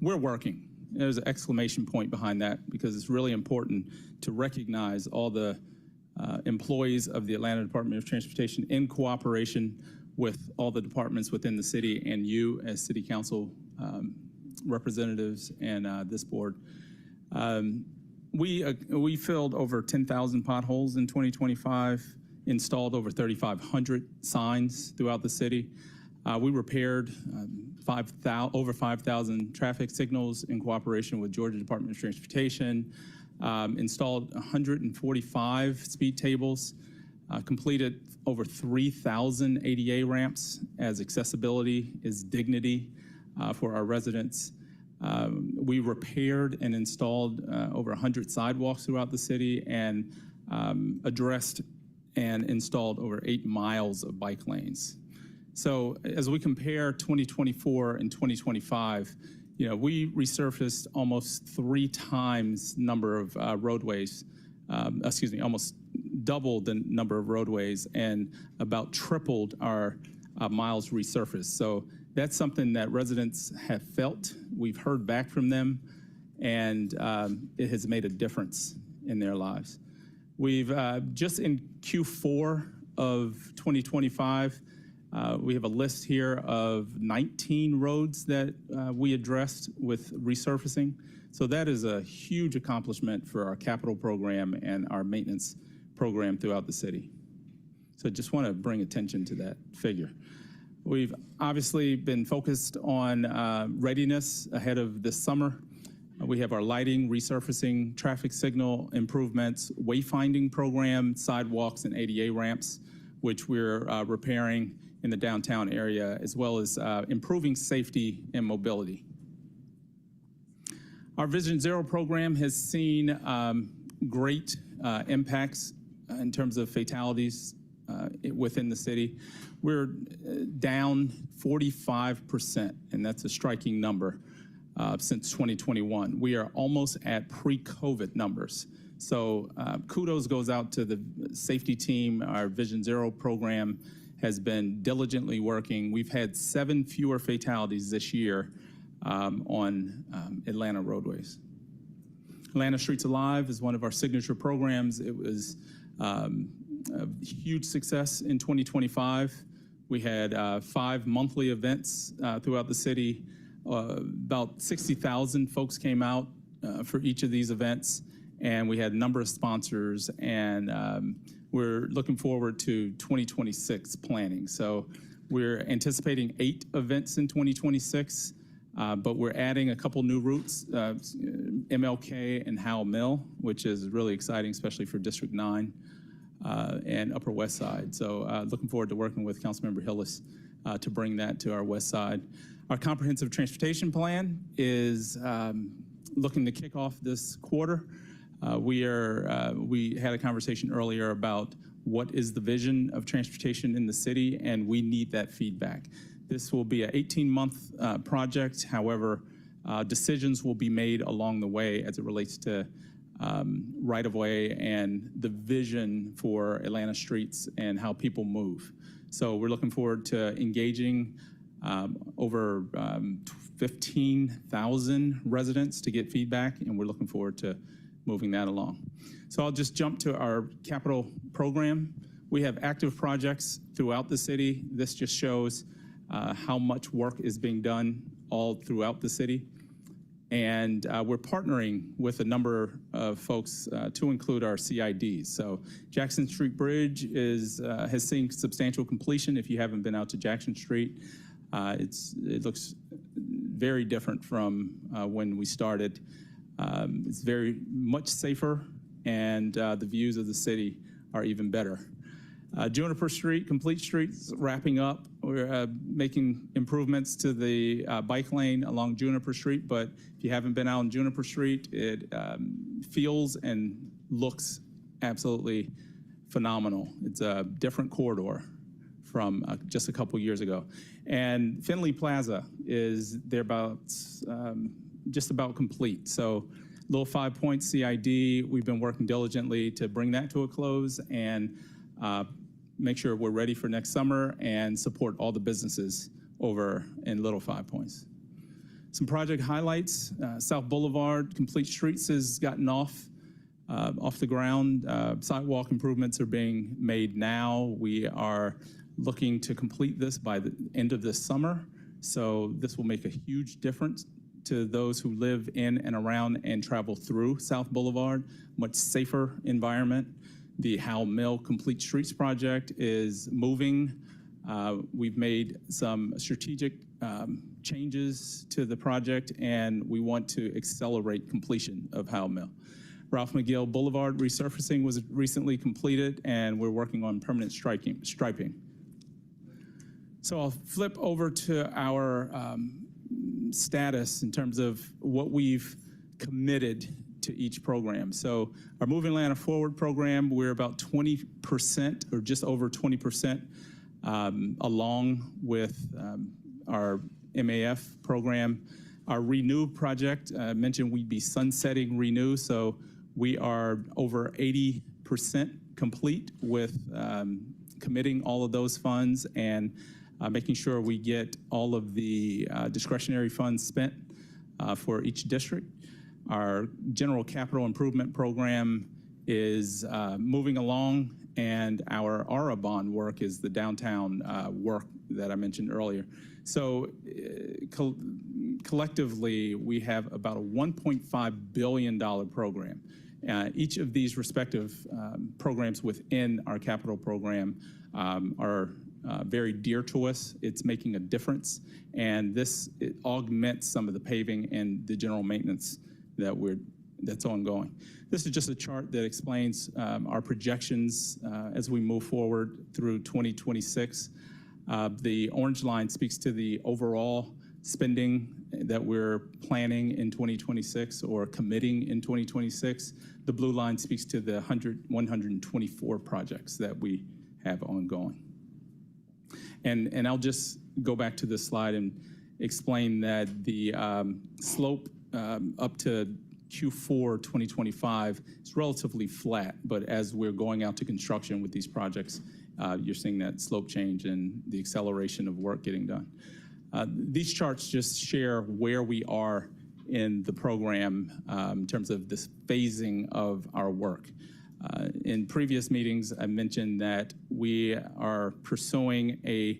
we're working. There's an exclamation point behind that, because it's really important to recognize all the employees of the Atlanta Department of Transportation in cooperation with all the departments within the city and you as city council representatives and this board. We filled over 10,000 potholes in 2025, installed over 3,500 signs throughout the city. We repaired over 5,000 traffic signals in cooperation with Georgia Department of Transportation, installed 145 speed tables, completed over 3,000 ADA ramps, as accessibility is dignity for our residents. We repaired and installed over 100 sidewalks throughout the city, and addressed and installed over 8 miles of bike lanes. So as we compare 2024 and 2025, we resurfaced almost 3 times number of roadways, almost doubled the number of roadways, and about tripled our miles resurfaced. So that's something that residents have felt. We've heard back from them, and it has made a difference in their lives. We've just in Q4 of 2025, we have a list here of 19 roads that we addressed with resurfacing. So that is a huge accomplishment for our capital program and our maintenance program throughout the city. So just want to bring attention to that figure. We've obviously been focused on readiness ahead of this summer. We have our lighting, resurfacing, traffic signal improvements, wayfinding program, sidewalks, and ADA ramps, which we're repairing in the downtown area, as well as improving safety and mobility. Our Vision Zero program has seen great impacts in terms of fatalities within the city. We're down 45%, and that's a striking number since 2021. We are almost at pre-COVID numbers. So kudos goes out to the safety team. Our Vision Zero program has been diligently working. We've had 7 fewer fatalities this year on Atlanta roadways. Atlanta Streets Alive is one of our signature programs. It was a huge success in 2025. We had 5 monthly events throughout the city. About 60,000 folks came out for each of these events, and we had a number of sponsors, and we're looking forward to 2026 planning. So we're anticipating 8 events in 2026, but we're adding a couple new routes, MLK and Howell Mill, which is really exciting, especially for District 9 and Upper West Side. So looking forward to working with Councilmember Hillis to bring that to our West Side. Our comprehensive transportation plan is looking to kick off this quarter. We had a conversation earlier about what is the vision of transportation in the city, and we need that feedback. This will be an 18-month project. However, decisions will be made along the way as it relates to right-of-way and the vision for Atlanta streets and how people move. So we're looking forward to engaging over 15,000 residents to get feedback, and we're looking forward to moving that along. So I'll just jump to our capital program. We have active projects throughout the city. This just shows how much work is being done all throughout the city. And we're partnering with a number of folks to include our CIDs. So Jackson Street Bridge has seen substantial completion. If you haven't been out to Jackson Street, it looks very different from when we started. It's very much safer, and the views of the city are even better. Juniper Street, Complete Street's wrapping up. We're making improvements to the bike lane along Juniper Street, but if you haven't been out on Juniper Street, it feels and looks absolutely phenomenal. It's a different corridor from just a couple years ago. And Finley Plaza just about complete. So Little 5 Point CID, we've been working diligently to bring that to a close and make sure we're ready for next summer and support all the businesses over in Little 5 Points. Some project highlights: South Boulevard, Complete Streets has gotten off the ground. Sidewalk improvements are being made now. We are looking to complete this by the end of this summer. So this will make a huge difference to those who live in and around and travel through South Boulevard, much safer environment. The Howell Mill Complete Streets project is moving. We've made some strategic changes to the project, and we want to accelerate completion of Howell Mill. Ralph McGill Boulevard resurfacing was recently completed, and we're working on permanent striping. So I'll flip over to our status in terms of what we've committed to each program. So our Moving Atlanta Forward program, we're about 20% or just over 20% along with our MAF program. Our Renew project, I mentioned we'd be sunsetting Renew, so we are over 80% complete with committing all of those funds and making sure we get all of the discretionary funds spent for each district. Our general capital improvement program is moving along, and our ARA bond work is the downtown work that I mentioned earlier. So collectively, we have about a $1.5 billion program. Each of these respective programs within our capital program are very dear to us. It's making a difference, and it augments some of the paving and the general maintenance that's ongoing. This is just a chart that explains our projections as we move forward through 2026. The orange line speaks to the overall spending that we're planning in 2026 or committing in 2026. The blue line speaks to the 124 projects that we have ongoing. And I'll just go back to this slide and explain that the slope up to Q4 2025 is relatively flat, but as we're going out to construction with these projects, you're seeing that slope change and the acceleration of work getting done. These charts just share where we are in the program in terms of this phasing of our work. In previous meetings, I mentioned that we are pursuing a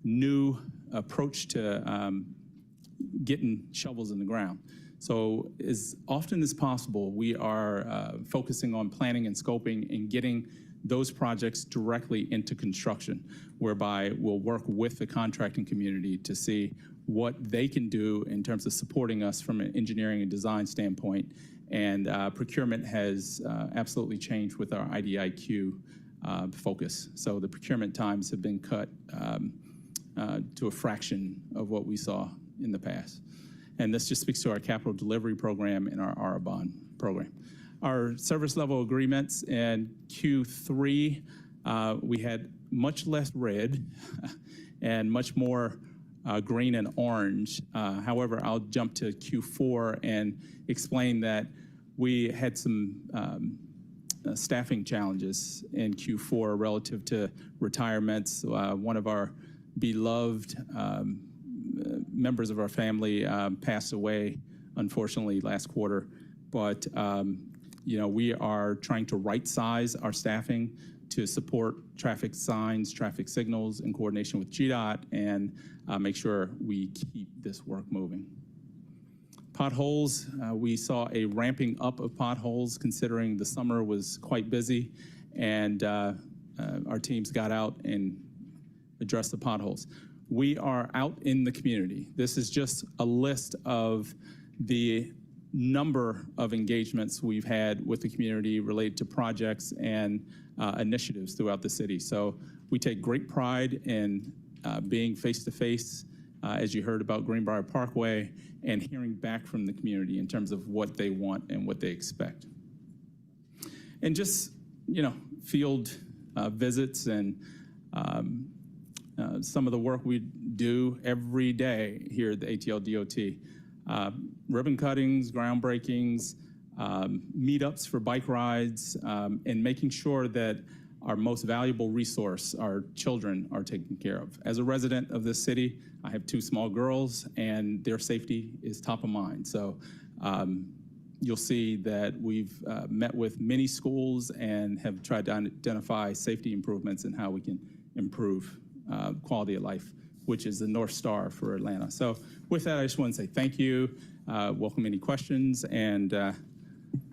new approach to getting shovels in the ground. So as often as possible, we are focusing on planning and scoping and getting those projects directly into construction, whereby we'll work with the contracting community to see what they can do in terms of supporting us from an engineering and design standpoint. And procurement has absolutely changed with our IDIQ focus. So the procurement times have been cut to a fraction of what we saw in the past. And this just speaks to our capital delivery program and our ARABON program. Our service level agreements in Q3, we had much less red and much more green and orange. However, I'll jump to Q4 and explain that we had some staffing challenges in Q4 relative to retirements. One of our beloved members of our family passed away, unfortunately, last quarter. But we are trying to right-size our staffing to support traffic signs, traffic signals in coordination with GDOT, and make sure we keep this work moving. Potholes, we saw a ramping up of potholes considering the summer was quite busy, and our teams got out and addressed the potholes. We are out in the community. This is just a list of the number of engagements we've had with the community related to projects and initiatives throughout the city. So we take great pride in being face-to-face, as you heard about Greenbrier Parkway, and hearing back from the community in terms of what they want and what they expect. And just, field visits and some of the work we do every day here at the ATL-DOT. Ribbon cuttings, groundbreakings, meetups for bike rides, and making sure that our most valuable resource, our children, are taken care of. As a resident of this city, I have 2 small girls, and their safety is top of mind. So you'll see that we've met with many schools and have tried to identify safety improvements and how we can improve quality of life, which is the North Star for Atlanta. So with that, I just want to say thank you, welcome any questions, and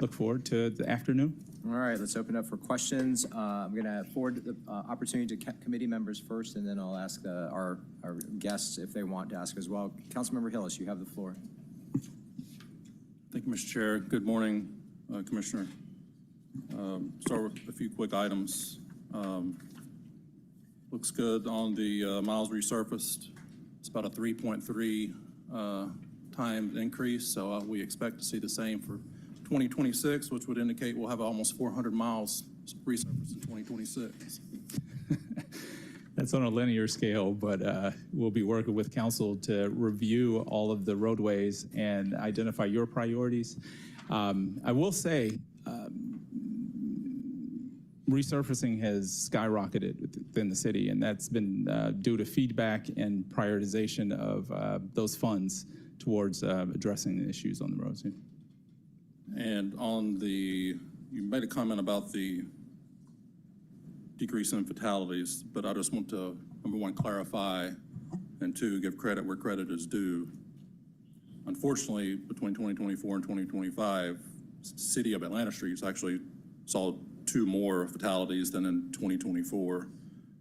look forward to the afternoon. All right, let's open up for questions. I'm going to forward the opportunity to committee members first, and then I'll ask our guests if they want to ask as well. Councilmember Hillis, you have the floor. Thank you, Mr. Chair. Good morning, Commissioner. Start with a few quick items. Looks good on the miles resurfaced. It's about a 3.3 times increase, so we expect to see the same for 2026, which would indicate we'll have almost 400 miles resurfaced in 2026. That's on a linear scale, but we'll be working with council to review all of the roadways and identify your priorities. I will say, resurfacing has skyrocketed within the city, and that's been due to feedback and prioritization of those funds towards addressing the issues on the roads. Yeah. And on the, you made a comment about the decrease in fatalities, but I just want to, number one, clarify, and 2, give credit where credit is due. Unfortunately, between 2024 and 2025, City of Atlanta Streets actually saw 2 more fatalities than in 2024.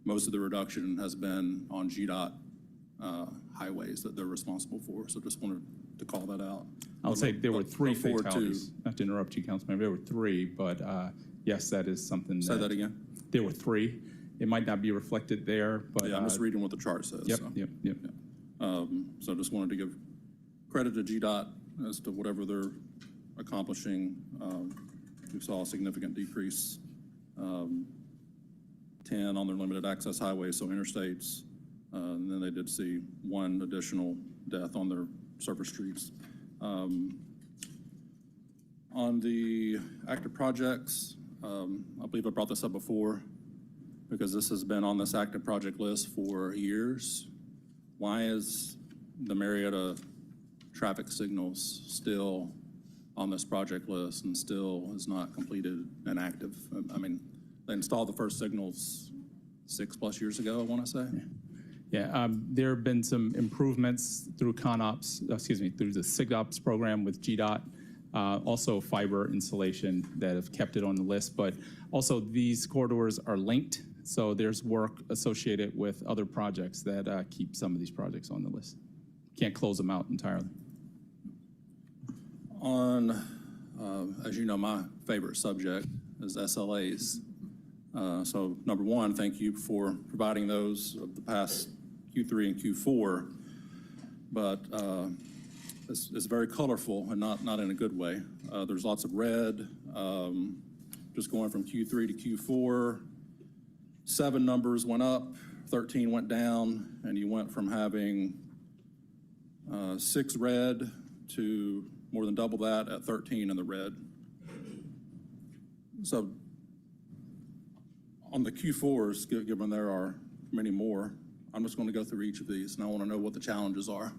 Most of the reduction has been on GDOT highways that they're responsible for, so just wanted to call that out. I'll say there were 3 fatalities. Not to interrupt you, Councilman, there were 3, but yes, that is something. Say that again? There were 3. It might not be reflected there, but. Yeah, I'm just reading what the chart says. Yep, so. yep. So just wanted to give credit to GDOT as to whatever they're accomplishing. We saw a significant decrease, 10 on their limited access highways, so interstates. And then they did see 1 additional death on their surface streets. On the active projects, I believe I brought this up before because this has been on this active project list for years. Why is the Marietta traffic signals still on this project list and still is not completed and active. I mean, they installed the first signals 6+ years ago, I want to say. Yeah, there have been some improvements through through the SIGOPS program with GDOT, also fiber installation that have kept it on the list. But also these corridors are linked, so there's work associated with other projects that keep some of these projects on the list. Can't close them out entirely. On, as you know, my favorite subject is SLAs. So number one, thank you for providing those of the past Q3 and Q4, but it's very colorful and not in a good way. There's lots of red, just going from Q3 to Q4. 7 numbers went up, 13 went down, and you went from having 6 red to more than double that at 13 in the red. So on the Q4s, given there are many more, I'm just going to go through each of these, and I want to know what the challenges are.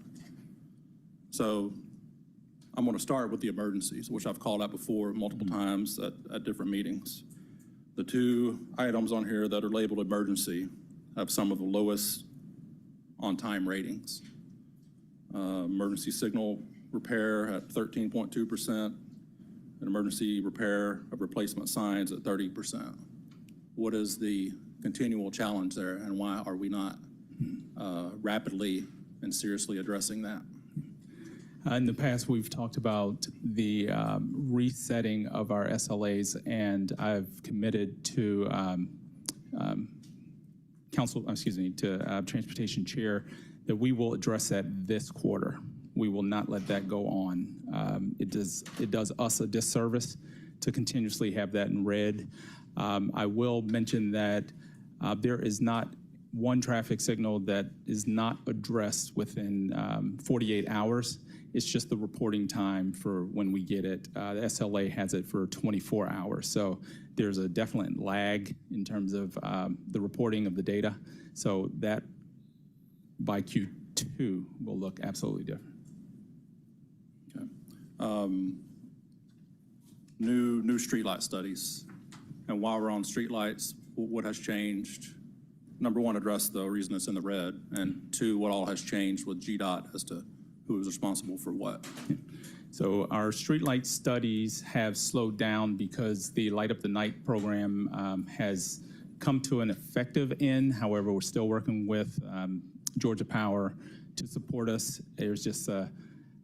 So I'm going to start with the emergencies, which I've called out before multiple times at different meetings. The 2 items on here that are labeled emergency have some of the lowest on-time ratings. Emergency signal repair at 13.2%, and emergency repair of replacement signs at 30%. What is the continual challenge there, and why are we not rapidly and seriously addressing that? In the past, we've talked about the resetting of our SLAs, and I've committed to Transportation Chair that we will address that this quarter. We will not let that go on. It does us a disservice to continuously have that in red. I will mention that there is not one traffic signal that is not addressed within 48 hours. It's just the reporting time for when we get it. The SLA has it for 24 hours. So there's a definite lag in terms of the reporting of the data. So that by Q2 will look absolutely different. Okay. New streetlight studies. And while we're on streetlights, what has changed? Number one, address the reason it's in the red, and 2, what all has changed with GDOT as to who is responsible for what? So our streetlight studies have slowed down because the Light Up the Night program has come to an effective end. However, we're still working with Georgia Power to support us. There's just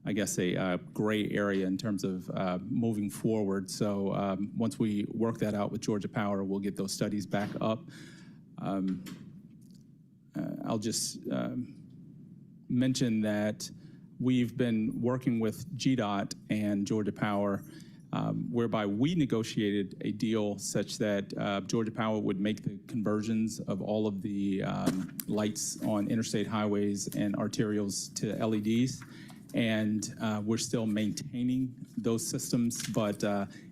I guess a gray area in terms of moving forward. So once we work that out with Georgia Power, we'll get those studies back up. I'll just mention that we've been working with GDOT and Georgia Power, whereby we negotiated a deal such that Georgia Power would make the conversions of all of the lights on interstate highways and arterials to LEDs. And we're still maintaining those systems, but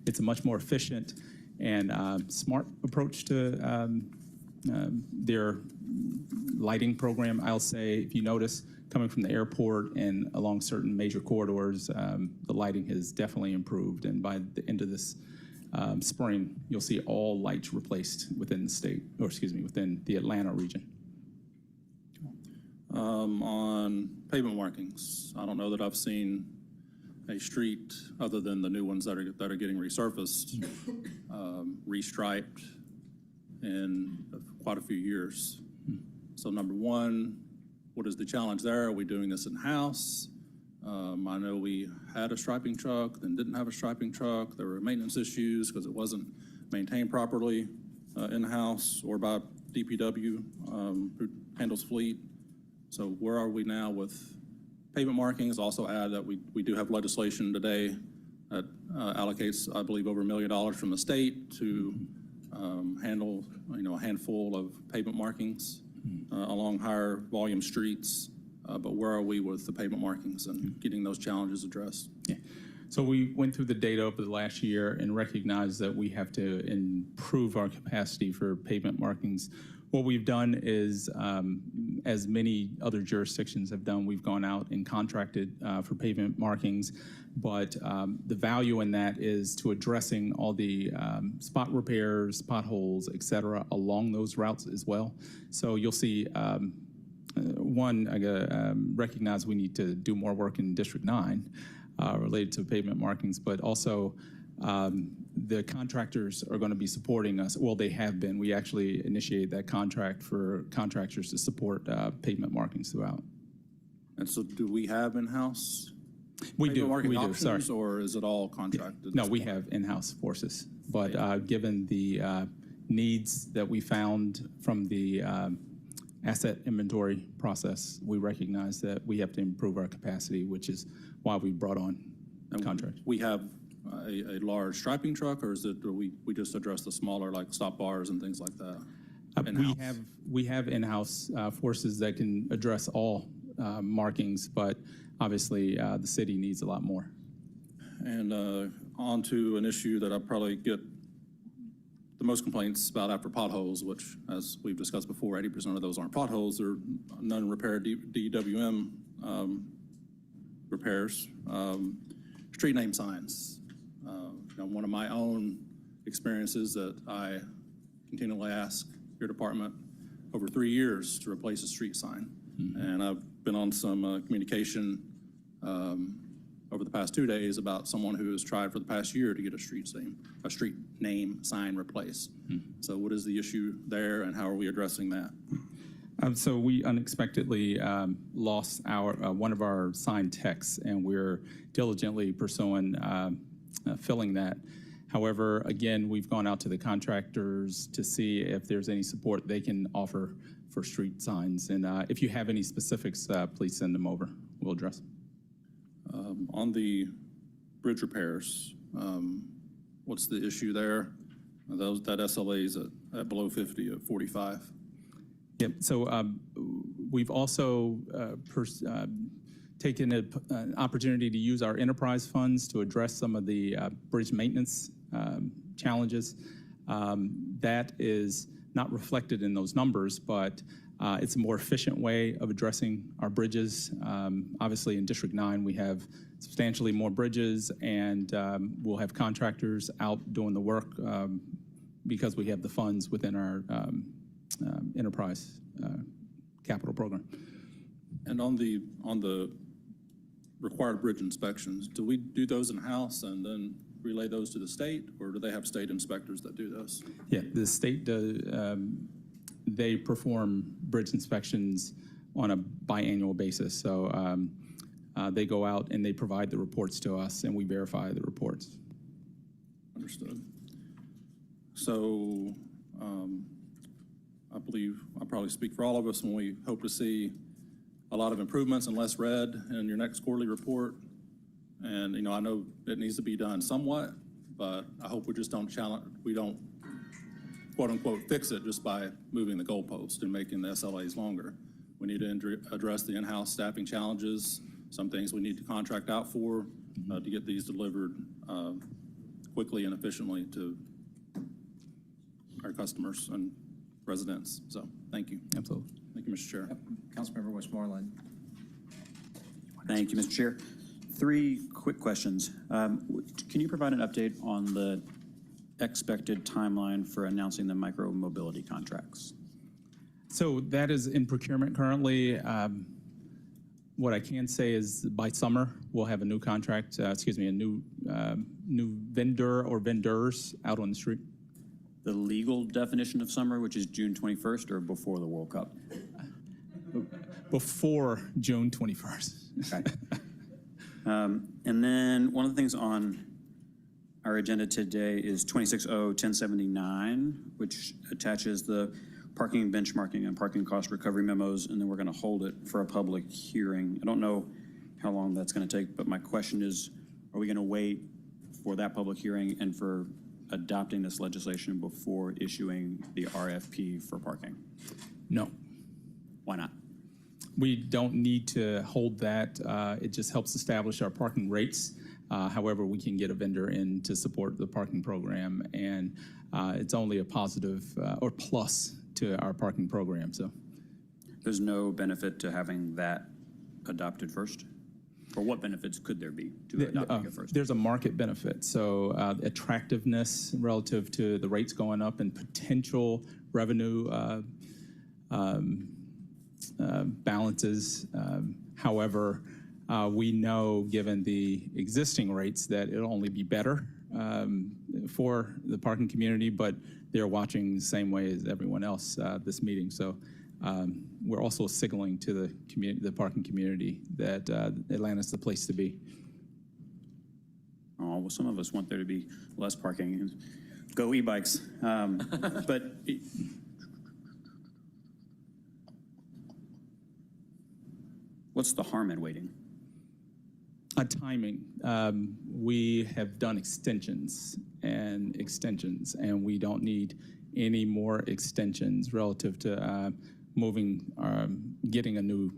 it's a much more efficient and smart approach to their lighting program. I'll say, if you notice, coming from the airport and along certain major corridors, the lighting has definitely improved. And by the end of this spring, you'll see all lights replaced within the state, or excuse me, within the Atlanta region. On pavement markings, I don't know that I've seen a street other than the new ones that are getting resurfaced, restriped in quite a few years. So number one, what is the challenge there? Are we doing this in-house? I know we had a striping truck, then didn't have a striping truck. There were maintenance issues because it wasn't maintained properly in-house or by DPW, who handles fleet. So where are we now with pavement markings? Also add that we do have legislation today that allocates, I believe, over $1 million from the state to handle, a handful of pavement markings along higher volume streets. But where are we with the pavement markings and getting those challenges addressed? Yeah. So we went through the data over the last year and recognized that we have to improve our capacity for pavement markings. What we've done is, as many other jurisdictions have done, we've gone out and contracted for pavement markings, but the value in that is to addressing all the spot repairs, potholes, et cetera, along those routes as well. So you'll see, one, I gotta recognize we need to do more work in District 9 related to pavement markings, but also the contractors are going to be supporting us. Well, they have been. We actually initiated that contract for contractors to support pavement markings throughout. And so do we have in-house? We do, marking we do, options, sorry. or is it all contracted? No, we have in-house forces, but given the needs that we found from the asset inventory process, we recognize that we have to improve our capacity, which is why we brought on contracts. We have a large striping truck, or is it, or we just address the smaller, like stop bars and things like that? We have in-house forces that can address all markings, but obviously the city needs a lot more. And on to an issue that I probably get the most complaints about after potholes, which, as we've discussed before, 80% of those aren't potholes, they're non-repair DWM repairs. Street name signs. One of my own experiences that I continually ask your department over 3 years to replace a street sign. And I've been on some communication over the past 2 days about someone who has tried for the past year to get a street name sign replaced. So what is the issue there, and how are we addressing that? So we unexpectedly lost our one of our sign techs, and we're diligently pursuing filling that. However, again, we've gone out to the contractors to see if there's any support they can offer for street signs. And if you have any specifics, please send them over. We'll address them. On the bridge repairs, what's the issue there? That SLA is at below 50 at 45. Yep. So we've also taken an opportunity to use our enterprise funds to address some of the bridge maintenance challenges. That is not reflected in those numbers, but it's a more efficient way of addressing our bridges. Obviously, in District 9, we have substantially more bridges, and we'll have contractors out doing the work because we have the funds within our enterprise capital program. And on the required bridge inspections, do we do those in-house and then relay those to the state, or do they have state inspectors that do those? Yeah, the state does. They perform bridge inspections on a biannual basis. So they go out and they provide the reports to us, and we verify the reports. Understood. So I believe I probably speak for all of us when we hope to see a lot of improvements and less red in your next quarterly report. And, I know it needs to be done somewhat, but I hope we just don't quote unquote fix it just by moving the goalpost and making the SLAs longer. We need to address the in-house staffing challenges, some things we need to contract out for to get these delivered quickly and efficiently to our customers and residents. So thank you. Absolutely. Thank you, Mr. Chair. Councilmember Westmoreland. Thank you, Mr. Chair. 3 quick questions. Can you provide an update on the expected timeline for announcing the micro-mobility contracts? So that is in procurement currently. What I can say is by summer, we'll have a new contract, a new vendor or vendors out on the street. The legal definition of summer, which is June 21st, or before the World Cup? Before June 21st. Okay. And then one of the things on our agenda today is 26-0-1079, which attaches the parking benchmarking and parking cost recovery memos, and then we're going to hold it for a public hearing. I don't know how long that's going to take, but my question is, are we going to wait for that public hearing and for adopting this legislation before issuing the RFP for parking? No. Why not? We don't need to hold that. It just helps establish our parking rates. However, we can get a vendor in to support the parking program, and it's only a positive or plus to our parking program. So There's no benefit to having that adopted first? Or what benefits could there be to adopting it first? there's a market benefit. So attractiveness relative to the rates going up and potential revenue balances. However, we know, given the existing rates, that it'll only be better for the parking community, but they're watching the same way as everyone else this meeting. So we're also signaling to the community, the parking community, that Atlanta's the place to be. Oh, well, some of us want there to be less parking. Go e-bikes. But what's the harm in waiting? Timing. We have done extensions, and we don't need any more extensions relative to getting a new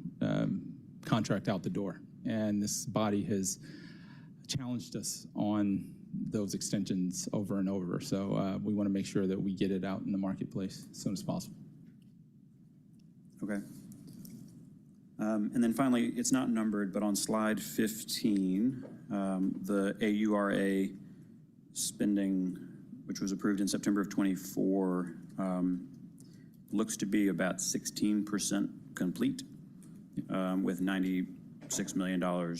contract out the door. And this body has challenged us on those extensions over and over. So we want to make sure that we get it out in the marketplace as soon as possible. Okay. And then finally, it's not numbered, but on slide 15, the AURA spending, which was approved in September of '24, looks to be about 16% complete, with $96 million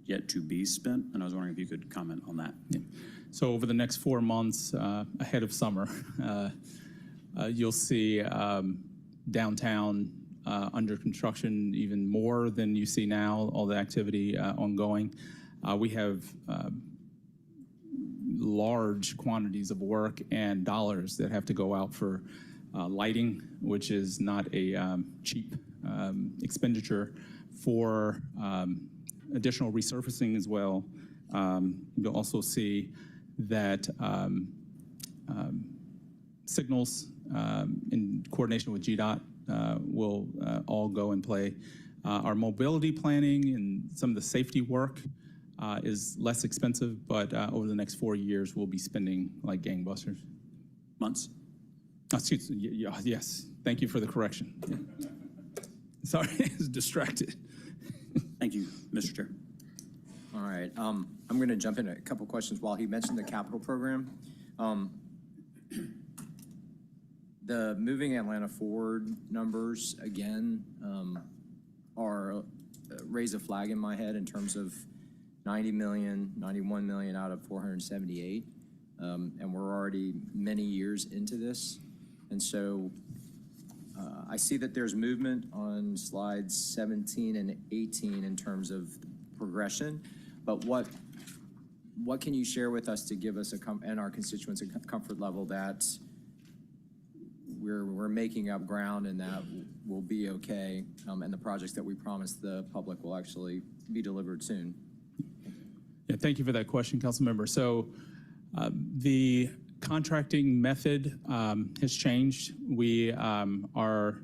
yet to be spent. And I was wondering if you could comment on that. Yeah. So over the next 4 months, ahead of summer, you'll see downtown under construction even more than you see now, all the activity ongoing. We have large quantities of work and dollars that have to go out for lighting, which is not a cheap expenditure, for additional resurfacing as well. You'll also see that signals in coordination with GDOT will all go and play. Our mobility planning and some of the safety work is less expensive, but over the next 4 years, we'll be spending like gangbusters. Months? Excuse me, yes. Thank you for the correction. Yeah. Sorry, I was distracted. Thank you, Mr. Chair. All right, I'm going to jump in a couple questions while he mentioned the capital program. The Moving Atlanta Forward numbers, again, raise a flag in my head in terms of 90 million, 91 million out of 478. And we're already many years into this. And so I see that there's movement on slides 17 and 18 in terms of progression, but what can you share with us to give us and our constituents a comfort level that we're making up ground and that will be okay, and the projects that we promised the public will actually be delivered soon? Yeah, thank you for that question, Councilmember. So the contracting method has changed. We are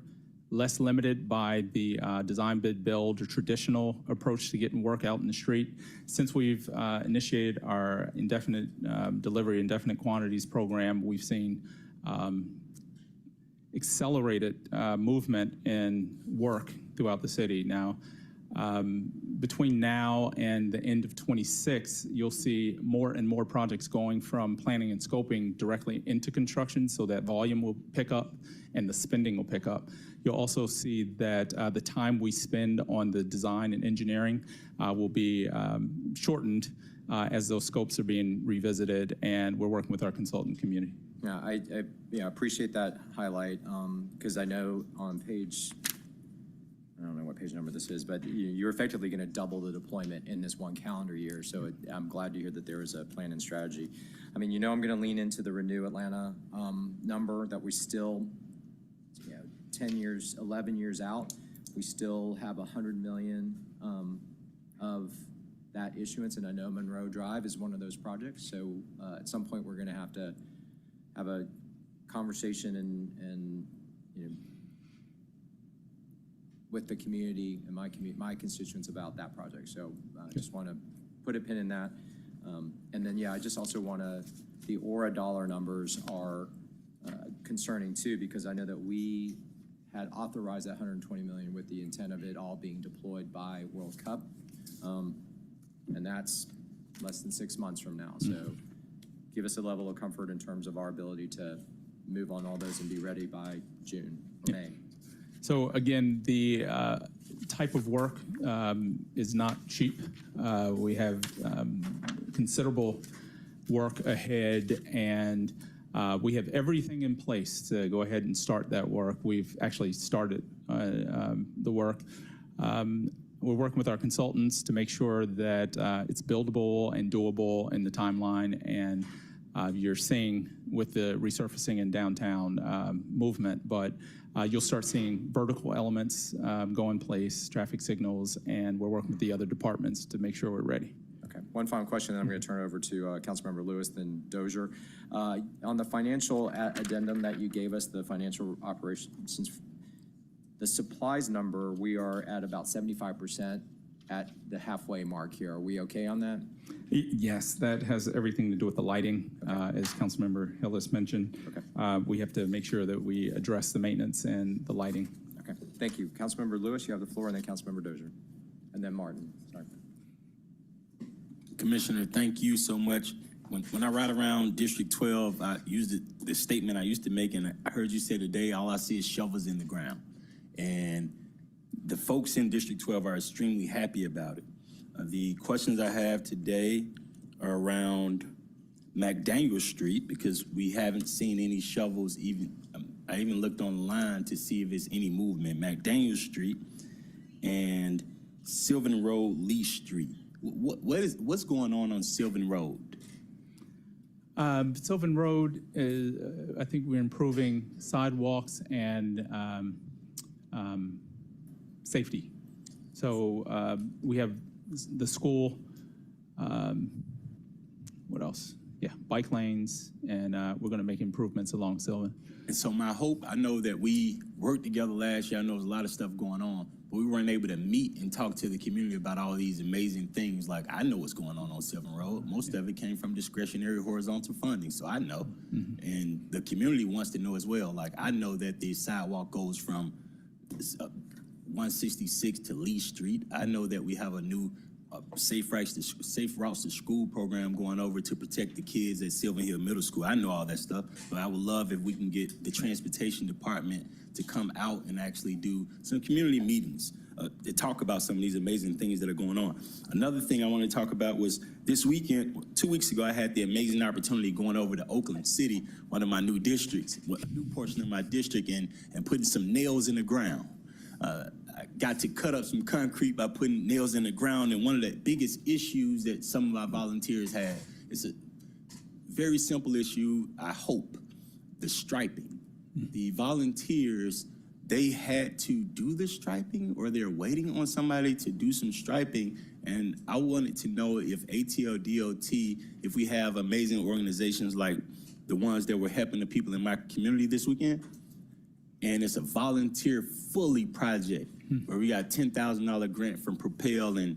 less limited by the design, bid, build, or traditional approach to getting work out in the street. Since we've initiated our indefinite delivery, indefinite quantities program, we've seen accelerated movement in work throughout the city. Now, between now and the end of '26, you'll see more and more projects going from planning and scoping directly into construction, so that volume will pick up and the spending will pick up. You'll also see that the time we spend on the design and engineering will be shortened as those scopes are being revisited, and we're working with our consultant community. Yeah, I appreciate that highlight, because I know on page, I don't know what page number this is, but you're effectively going to double the deployment in this one calendar year. So I'm glad to hear that there is a plan and strategy. I mean, I'm going to lean into the Renew Atlanta number that we still, 10 years, 11 years out, we still have $100 million of that issuance. And I know Monroe Drive is one of those projects. So at some point, we're going to have a conversation and with the community and my constituents about that project. So I just want to put a pin in that. And then, I just also want the Aura dollar numbers are concerning too, because I know that we had authorized that 120 million with the intent of it all being deployed by World Cup. And that's less than 6 months from now. So give us a level of comfort in terms of our ability to move on all those and be ready by June or May. So again, the type of work is not cheap. We have considerable work ahead, and we have everything in place to go ahead and start that work. We've actually started the work. We're working with our consultants to make sure that it's buildable and doable in the timeline, and you're seeing with the resurfacing in downtown movement, but you'll start seeing vertical elements go in place, traffic signals, and we're working with the other departments to make sure we're ready. Okay, one final question, then I'm going to turn it over to Councilmember Lewis, then Dozier. On the financial addendum that you gave us, the financial operations, the supplies number, we are at about 75% at the halfway mark here. Are we okay on that? Yes, that has everything to do with the lighting, as Councilmember Hillis mentioned. Okay. We have to make sure that we address the maintenance and the lighting. Okay, thank you. Councilmember Lewis, you have the floor, and then Councilmember Dozier. And then Martin, sorry. Commissioner, thank you so much. When I ride around District 12, I use the statement I used to make, and I heard you say today, all I see is shovels in the ground. And the folks in District 12 are extremely happy about it. The questions I have today are around McDaniel Street, because we haven't seen any shovels. I even looked online to see if there's any movement. McDaniel Street and Sylvan Road, Lee Street. What's going on Sylvan Road? Sylvan Road is, I think we're improving sidewalks and safety. So we have the school, what else? Yeah, bike lanes, and we're gonna make improvements along Sylvan. And so my hope, I know that we worked together last year. I know there's a lot of stuff going on, but we weren't able to meet and talk to the community about all these amazing things. Like, I know what's going on Sylvan Road. Most of it came from discretionary horizontal funding, so I know. And the community wants to know as well. Like, I know that the sidewalk goes from 166 to Lee Street. I know that we have a new Safe Routes to School program going over to protect the kids at Sylvan Hill Middle School. I know all that stuff, but I would love if we can get the transportation department to come out and actually do some community meetings to talk about some of these amazing things that are going on. Another thing I want to talk about was this weekend, 2 weeks ago, I had the amazing opportunity going over to Oakland City, one of my new districts, a new portion of my district, and putting some nails in the ground. I got to cut up some concrete by putting nails in the ground, and one of the biggest issues that some of our volunteers had is a very simple issue, I hope, the striping. The volunteers, they had to do the striping, or they're waiting on somebody to do some striping, and I wanted to know if ATL-DOT, if we have amazing organizations like the ones that were helping the people in my community this weekend, and it's a volunteer fully project where we got $10,000 grant from Propel, and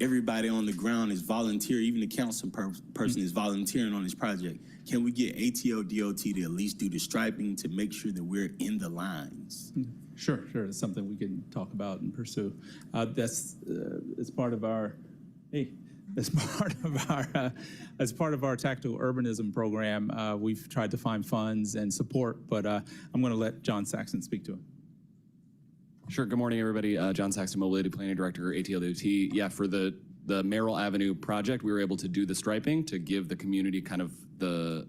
everybody on the ground is volunteer. Even the council person is volunteering on this project. Can we get ATL-DOT to at least do the striping to make sure that we're in the lines? Sure. It's something we can talk about and pursue. That's as part of our, as part of our tactical urbanism program, we've tried to find funds and support, but I'm going to let John Saxon speak to it. Sure. Good morning, everybody. John Saxon, Mobility Planning Director, ATL-DOT. Yeah, for the Merrill Avenue project, we were able to do the striping to give the community kind of the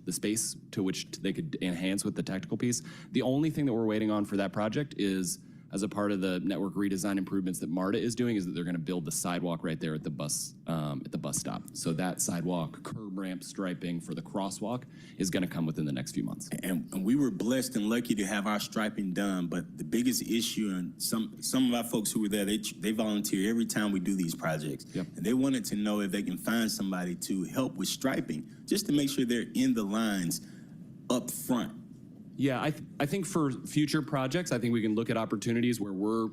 space to which they could enhance with the tactical piece. The only thing that we're waiting on for that project is, as a part of the network redesign improvements that MARTA is doing, is that they're going to build the sidewalk right there at the bus stop. So that sidewalk, curb ramp striping for the crosswalk is going to come within the next few months. And we were blessed and lucky to have our striping done, but the biggest issue, and some of our folks who were there, they volunteer every time we do these projects. Yep. And they wanted to know if they can find somebody to help with striping, just to make sure they're in the lines up front. Yeah, I think for future projects, I think we can look at opportunities where we're,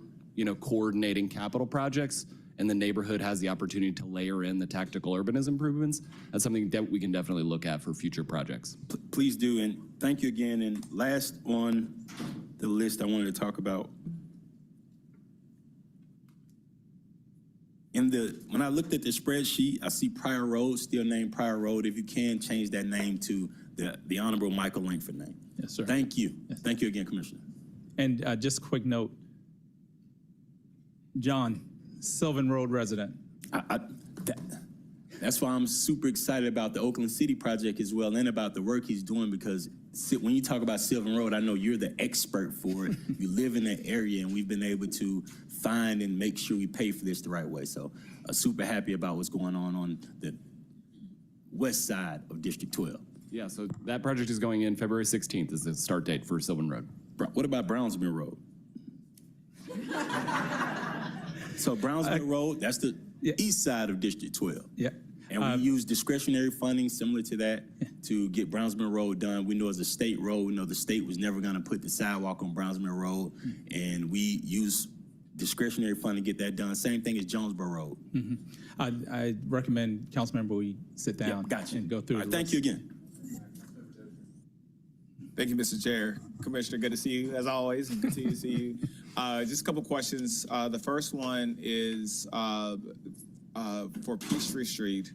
coordinating capital projects and the neighborhood has the opportunity to layer in the tactical urbanism improvements, that's something that we can definitely look at for future projects. Please do, and thank you again. And last on the list I wanted to talk about, when I looked at the spreadsheet, I see Pryor Road, still named Pryor Road. If you can, change that name to the Honorable Michael Langford name. Yes, sir. Thank you. Thank you again, Commissioner. And just a quick note, John, Sylvan Road resident. That's why I'm super excited about the Oakland City project as well, and about the work he's doing, because when you talk about Sylvan Road, I know you're the expert for it. You live in that area, and we've been able to find and make sure we pay for this the right way. So super happy about what's going on the west side of District 12. Yeah, so that project is going in February 16th is the start date for Sylvan Road. What about Brownsville Road? So Brownsville Road, that's the east side of District 12. Yeah. And we use discretionary funding similar to that to get Brownsville Road done. We know it's a state road. We know the state was never going to put the sidewalk on Brownsville Road, and we use discretionary funding to get that done. Same thing as Jonesboro Road. I recommend, Councilmember, we sit down and go through. All right, thank you again. Thank you, Mr. Chair. Commissioner, good to see you as always, and continue to see you. Just a couple questions. The first one is for Peachtree Street,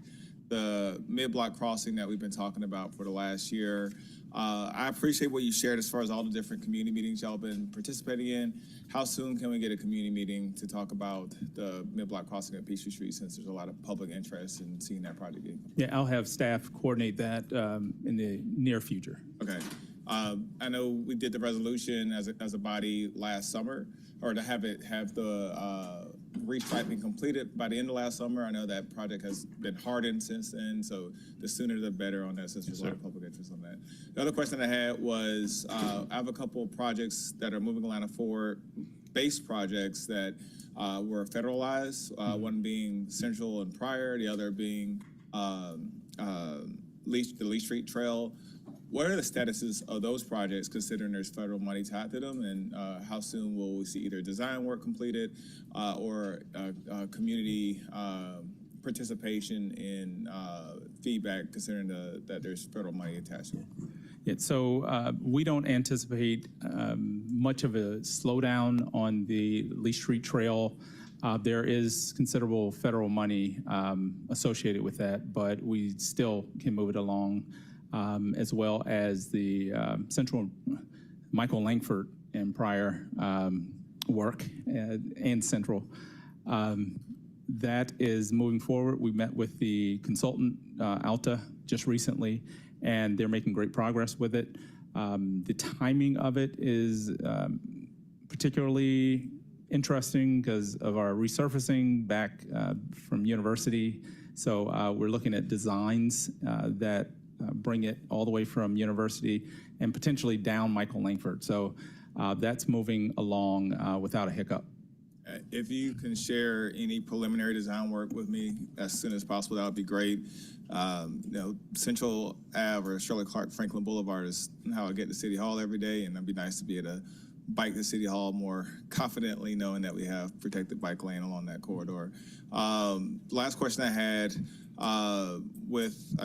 the mid-block crossing that we've been talking about for the last year. I appreciate what you shared as far as all the different community meetings y'all been participating in. How soon can we get a community meeting to talk about the mid-block crossing at Peachtree Street, since there's a lot of public interest in seeing that project getting completed? Yeah, I'll have staff coordinate that in the near future. Okay. I know we did the resolution as a body last summer, or to have the restriping completed by the end of last summer. I know that project has been hardened since then, so the sooner the better on that, since there's a lot of public interest on that. The other question I had was, I have a couple of projects that are moving Atlanta forward, base projects that were federalized, one being Central and Pryor, the other being the Lee Street Trail. What are the statuses of those projects, considering there's federal money tied to them, and how soon will we see either design work completed or community participation in feedback, considering that there's federal money attached to it? Yeah, so we don't anticipate much of a slowdown on the Lee Street Trail. There is considerable federal money associated with that, but we still can move it along. As well as the Central Michael Langford and Pryor work and Central. That is moving forward. We met with the consultant, Alta, just recently, and they're making great progress with it. The timing of it is particularly interesting because of our resurfacing back from university. So we're looking at designs that bring it all the way from university and potentially down Michael Langford. So that's moving along without a hiccup. If you can share any preliminary design work with me as soon as possible, that would be great. Central Ave or Shirley Clark Franklin Boulevard is how I get to City Hall every day, and it'd be nice to be able to bike to City Hall more confidently, knowing that we have protected bike lane along that corridor. Last question I had, I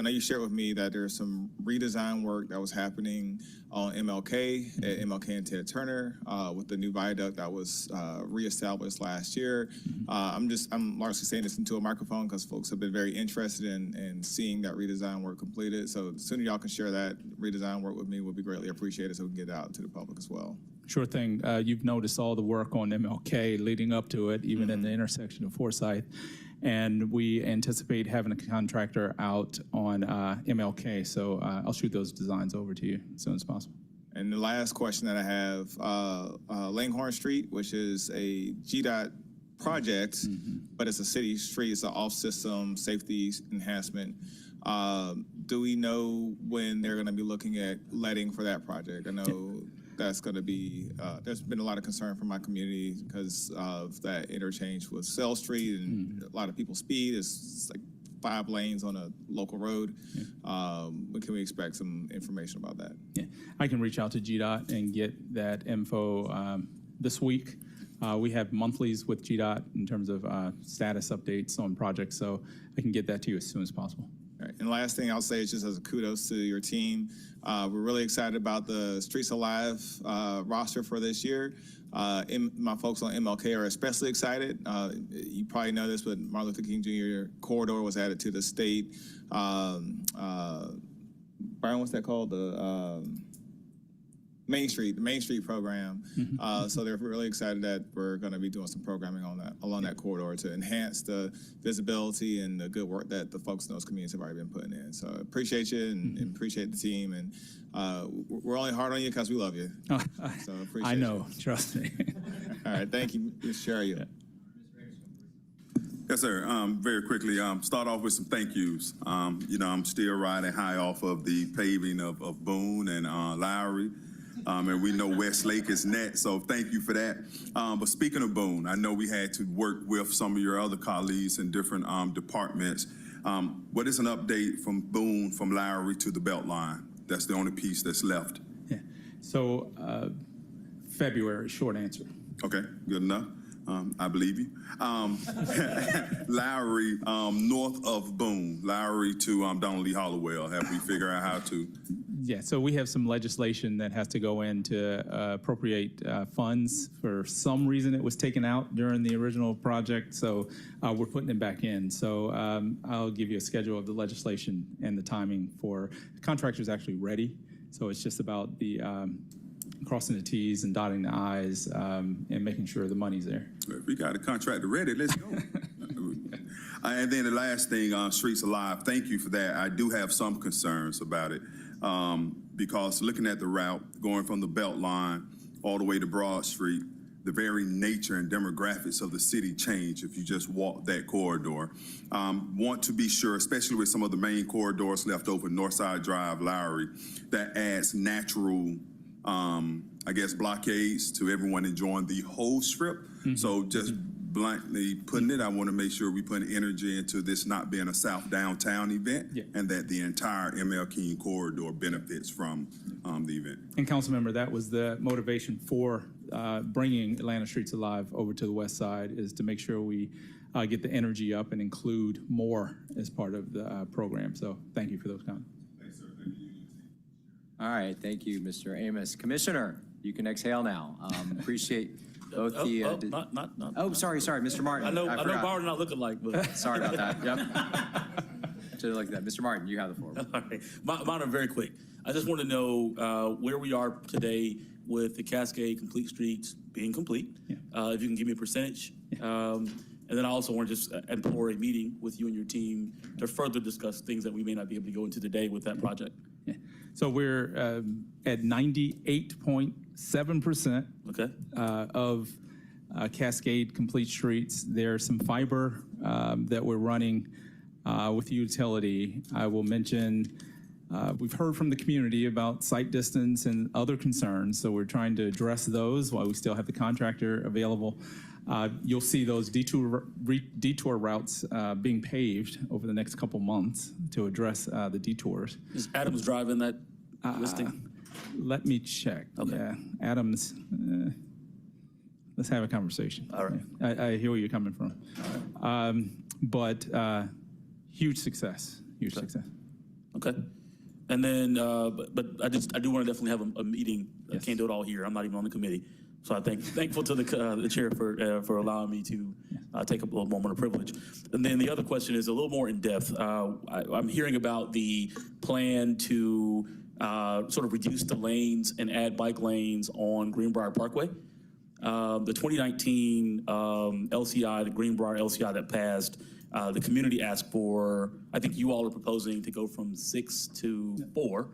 know you shared with me that there's some redesign work that was happening on MLK, at MLK and Ted Turner, with the new viaduct that was reestablished last year. I'm largely saying this into a microphone because folks have been very interested in seeing that redesign work completed. So the sooner y'all can share that redesign work with me would be greatly appreciated, so we can get it out to the public as well. Sure thing. You've noticed all the work on MLK leading up to it, even in the intersection of Forsyth. And we anticipate having a contractor out on MLK. So I'll shoot those designs over to you as soon as possible. And the last question that I have, Langhorne Street, which is a GDOT project, but it's a city street, it's an off-system safety enhancement. Do we know when they're going to be looking at letting for that project? I know that's going to be, there's been a lot of concern from my community because of that interchange with Sell Street, and a lot of people speed. It's like 5 lanes on a local road. But can we expect some information about that? Yeah, I can reach out to GDOT and get that info this week. We have monthlies with GDOT in terms of status updates on projects, so I can get that to you as soon as possible. All right. And last thing I'll say is just as a kudos to your team. We're really excited about the Streets Alive roster for this year. My folks on MLK are especially excited. You probably know this, but Martin Luther King Jr. corridor was added to the state. Brian, what's that called? The Main Street program. So they're really excited that we're going to be doing some programming on that along that corridor to enhance the visibility and the good work that the folks in those communities have already been putting in. So appreciate you and appreciate the team, and we're only hard on you because we love you. So appreciate I know, trust me. All right, thank you, Ms. Sherry. Yeah. Yes, sir. Very quickly, start off with some thank yous. I'm still riding high off of the paving of Boone and Lowry. And we know Westlake is next, so thank you for that. But speaking of Boone, I know we had to work with some of your other colleagues in different departments. What is an update from Boone, from Lowry to the Beltline? That's the only piece that's left. Yeah. So February, short answer. Okay, good enough. I believe you. Lowry, north of Boone, Lowry to Donald Lee Hollowell. Have we figured out how to? Yeah, so we have some legislation that has to go in to appropriate funds. For some reason, it was taken out during the original project, so we're putting it back in. So I'll give you a schedule of the legislation and the timing for, the contractor's actually ready, so it's just about the crossing the T's and dotting the I's and making sure the money's there. If we got a contractor ready, let's go. And then the last thing, Streets Alive, thank you for that. I do have some concerns about it because looking at the route, going from the Beltline all the way to Broad Street, the very nature and demographics of the city change if you just walk that corridor. Want to be sure, especially with some of the main corridors left over, Northside Drive, Lowry, that adds natural blockades to everyone enjoying the whole strip. So just bluntly putting it, I want to make sure we put energy into this not being a South Downtown event, and that the entire ML King corridor benefits from the event. And Councilmember, that was the motivation for bringing Atlanta Streets Alive over to the west side, is to make sure we get the energy up and include more as part of the program. So thank you for those comments. All right, thank you, Mr. Amos. Commissioner, you can exhale now. Appreciate both the. Sorry, Mr. Martin. I know Martin not looking like, but. Sorry about that. Yep. Should have looked at that. Mr. Martin, you have the floor. All right, mine are very quick. I just want to know where we are today with the Cascade Complete Streets being complete. If you can give me a percentage. And then I also want to just implore a meeting with you and your team to further discuss things that we may not be able to go into today with that project. Yeah. So we're at 98.7% of Cascade Complete Streets. There's some fiber that we're running with the utility. I will mention, we've heard from the community about site distance and other concerns, so we're trying to address those while we still have the contractor available. You'll see those detour routes being paved over the next couple months to address the detours. Is Adams driving that listing? Let me check. Okay. Yeah, Adams, let's have a conversation. All right. Yeah, I hear where you're coming from. But huge success, success. Okay. And then, but I do want to definitely have a meeting. I can't do it all here. I'm not even on the committee. So I'm thankful to the chair for allowing me to take a little moment of privilege. And then the other question is a little more in depth. I'm hearing about the plan to sort of reduce the lanes and add bike lanes on Greenbrier Parkway. The 2019 LCI, the Greenbrier LCI that passed, the community asked for, I think you all are proposing to go from 6 to 4.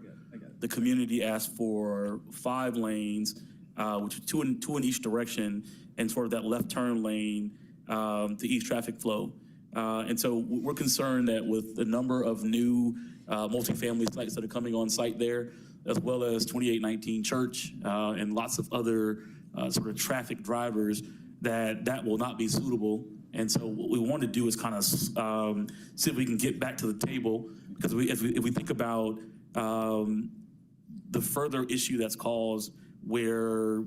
The community asked for 5 lanes, which are two in each direction, and sort of that left turn lane to ease traffic flow. And so we're concerned that with the number of new multifamily sites that are coming on site there, as well as 2819 Church and lots of other sort of traffic drivers, that will not be suitable. And so what we want to do is kind of see if we can get back to the table, because if we think about the further issue that's caused where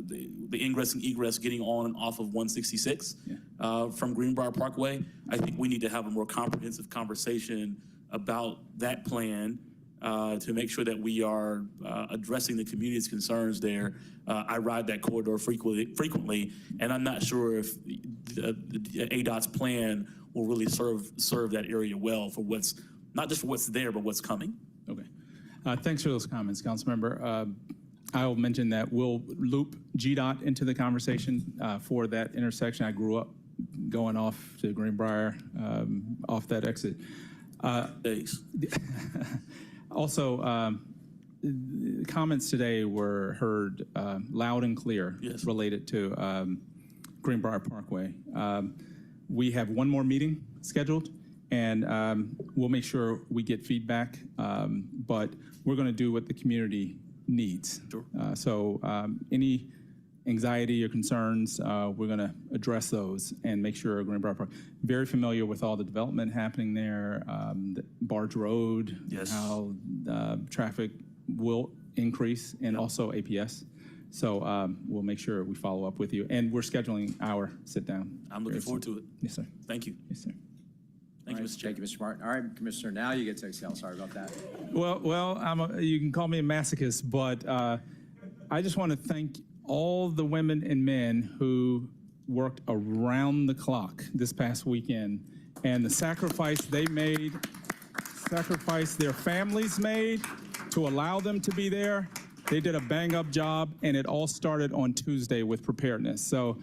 the ingress and egress getting on and off of 166 from Greenbrier Parkway. I think we need to have a more comprehensive conversation about that plan to make sure that we are addressing the community's concerns there. I ride that corridor frequently, and I'm not sure if the ADOT's plan will really serve that area well for what's, not just for what's there, but what's coming. Okay. Thanks for those comments, Councilmember. I'll mention that we'll loop GDOT into the conversation for that intersection. I grew up going off to Greenbrier off that exit. Thanks. Also, comments today were heard loud and clear related to Greenbrier Parkway. We have one more meeting scheduled, and we'll make sure we get feedback, but we're going to do what the community needs. Sure. So any anxiety or concerns, we're going to address those and make sure Greenbrier Park, very familiar with all the development happening there, the Barge Road, how traffic will increase, and also APS. So we'll make sure we follow up with you. And we're scheduling our sit-down. I'm looking forward to it. Yes, sir. Thank you. Yes, sir. Thank you, Mr. Chair. Thank you, Mr. Martin. All right, Commissioner, now you get to exhale. Sorry about that. Well, you can call me a masochist, but I just want to thank all the women and men who worked around the clock this past weekend, and the sacrifice they made, sacrifice their families made to allow them to be there. They did a bang-up job, and it all started on Tuesday with preparedness. So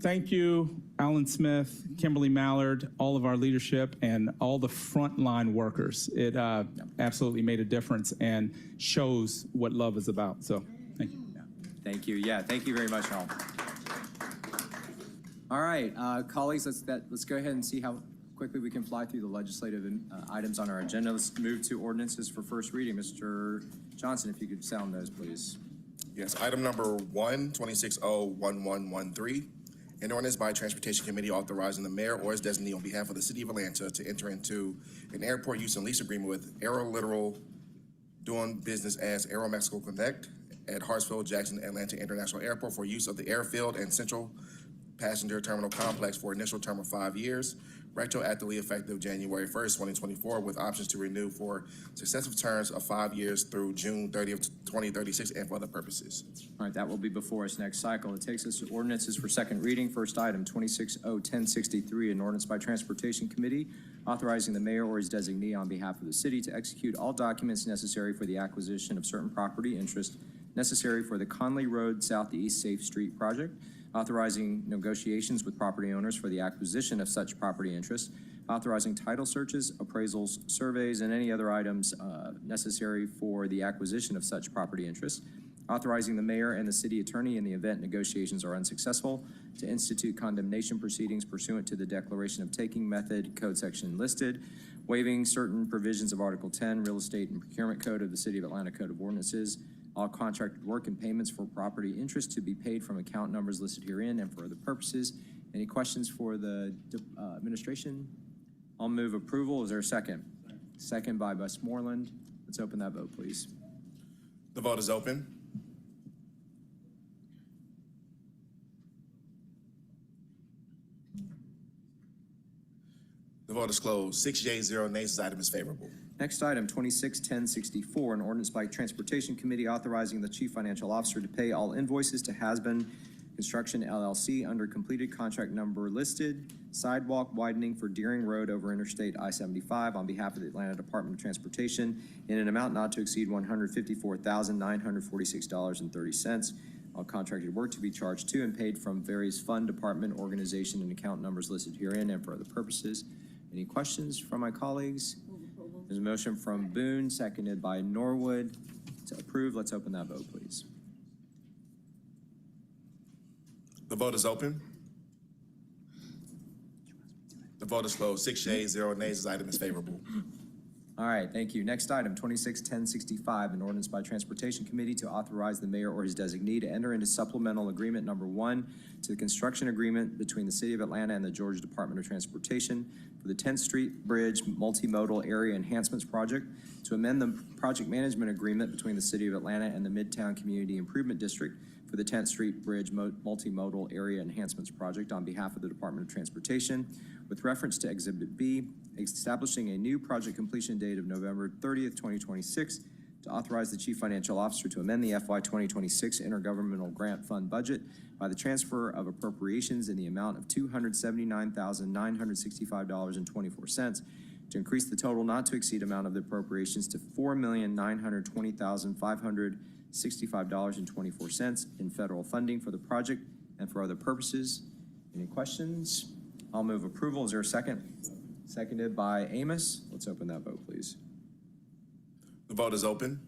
thank you, Alan Smith, Kimberly Mallard, all of our leadership, and all the frontline workers. It absolutely made a difference and shows what love is about. So thank you. Thank you. Yeah, thank you very much, all. All right, colleagues, let's go ahead and see how quickly we can fly through the legislative items on our agenda. Let's move to ordinances for first reading. Mr. Johnson, if you could sound those, please. Yes, item number 126-01113, an ordinance by Transportation Committee authorizing the mayor or his designee on behalf of the city of Atlanta to enter into an airport use and lease agreement with Aeroliteral, doing business as Aero Mexico Connect at Hartsfield Jackson Atlanta International Airport for use of the airfield and central passenger terminal complex for initial term of 5 years, retroactively effective January 1st, 2024, with options to renew for successive terms of 5 years through June 30th, 2036, and for other purposes. All right, that will be before us next cycle. It takes us to ordinances for second reading. First item, 26-01063, an ordinance by Transportation Committee authorizing the mayor or his designee on behalf of the city to execute all documents necessary for the acquisition of certain property interest necessary for the Conley Road Southeast Safe Street project, authorizing negotiations with property owners for the acquisition of such property interest, authorizing title searches, appraisals, surveys, and any other items necessary for the acquisition of such property interest, authorizing the mayor and the city attorney in the event negotiations are unsuccessful to institute condemnation proceedings pursuant to the declaration of taking method code section listed, waiving certain provisions of Article 10, Real Estate and Procurement Code of the City of Atlanta Code of Ordinances, all contracted work and payments for property interest to be paid from account numbers listed herein and for other purposes. Any questions for the administration? I'll move approval. Is there a second? Second by Westmoreland. Let's open that vote, please. The vote is open. The vote is closed. 6 yeas, 0 nays. This item is favorable. Next item, 26-1064, an ordinance by Transportation Committee authorizing the Chief Financial Officer to pay all invoices to Hasbin Construction LLC under completed contract number listed, sidewalk widening for Deering Road over Interstate I-75 on behalf of the Atlanta Department of Transportation in an amount not to exceed $154,946.30. All contracted work to be charged to and paid from various fund, department, organization, and account numbers listed herein and for other purposes. Any questions from my colleagues? There's a motion from Boone, seconded by Norwood to approve. Let's open that vote, please. The vote is open. The vote is closed. 6 yeas, 0 nays. This item is favorable. All right, thank you. Next item, 261065, an ordinance by Transportation Committee to authorize the mayor or his designee to enter into supplemental agreement number 1 to the construction agreement between the City of Atlanta and the Georgia Department of Transportation for the 10th Street Bridge Multimodal Area Enhancements Project, to amend the project management agreement between the City of Atlanta and the Midtown Community Improvement District for the 10th Street Bridge Multimodal Area Enhancements Project on behalf of the Department of Transportation, with reference to Exhibit B, establishing a new project completion date of November 30th, 2026, to authorize the Chief Financial Officer to amend the FY 2026 Intergovernmental Grant Fund budget by the transfer of appropriations in the amount of $279,965.24 to increase the total not to exceed amount of the appropriations to $4,920,565.24 in federal funding for the project and for other purposes. Any questions? I'll move approval. Is there a second? Seconded by Amos. Let's open that vote, please. The vote is open.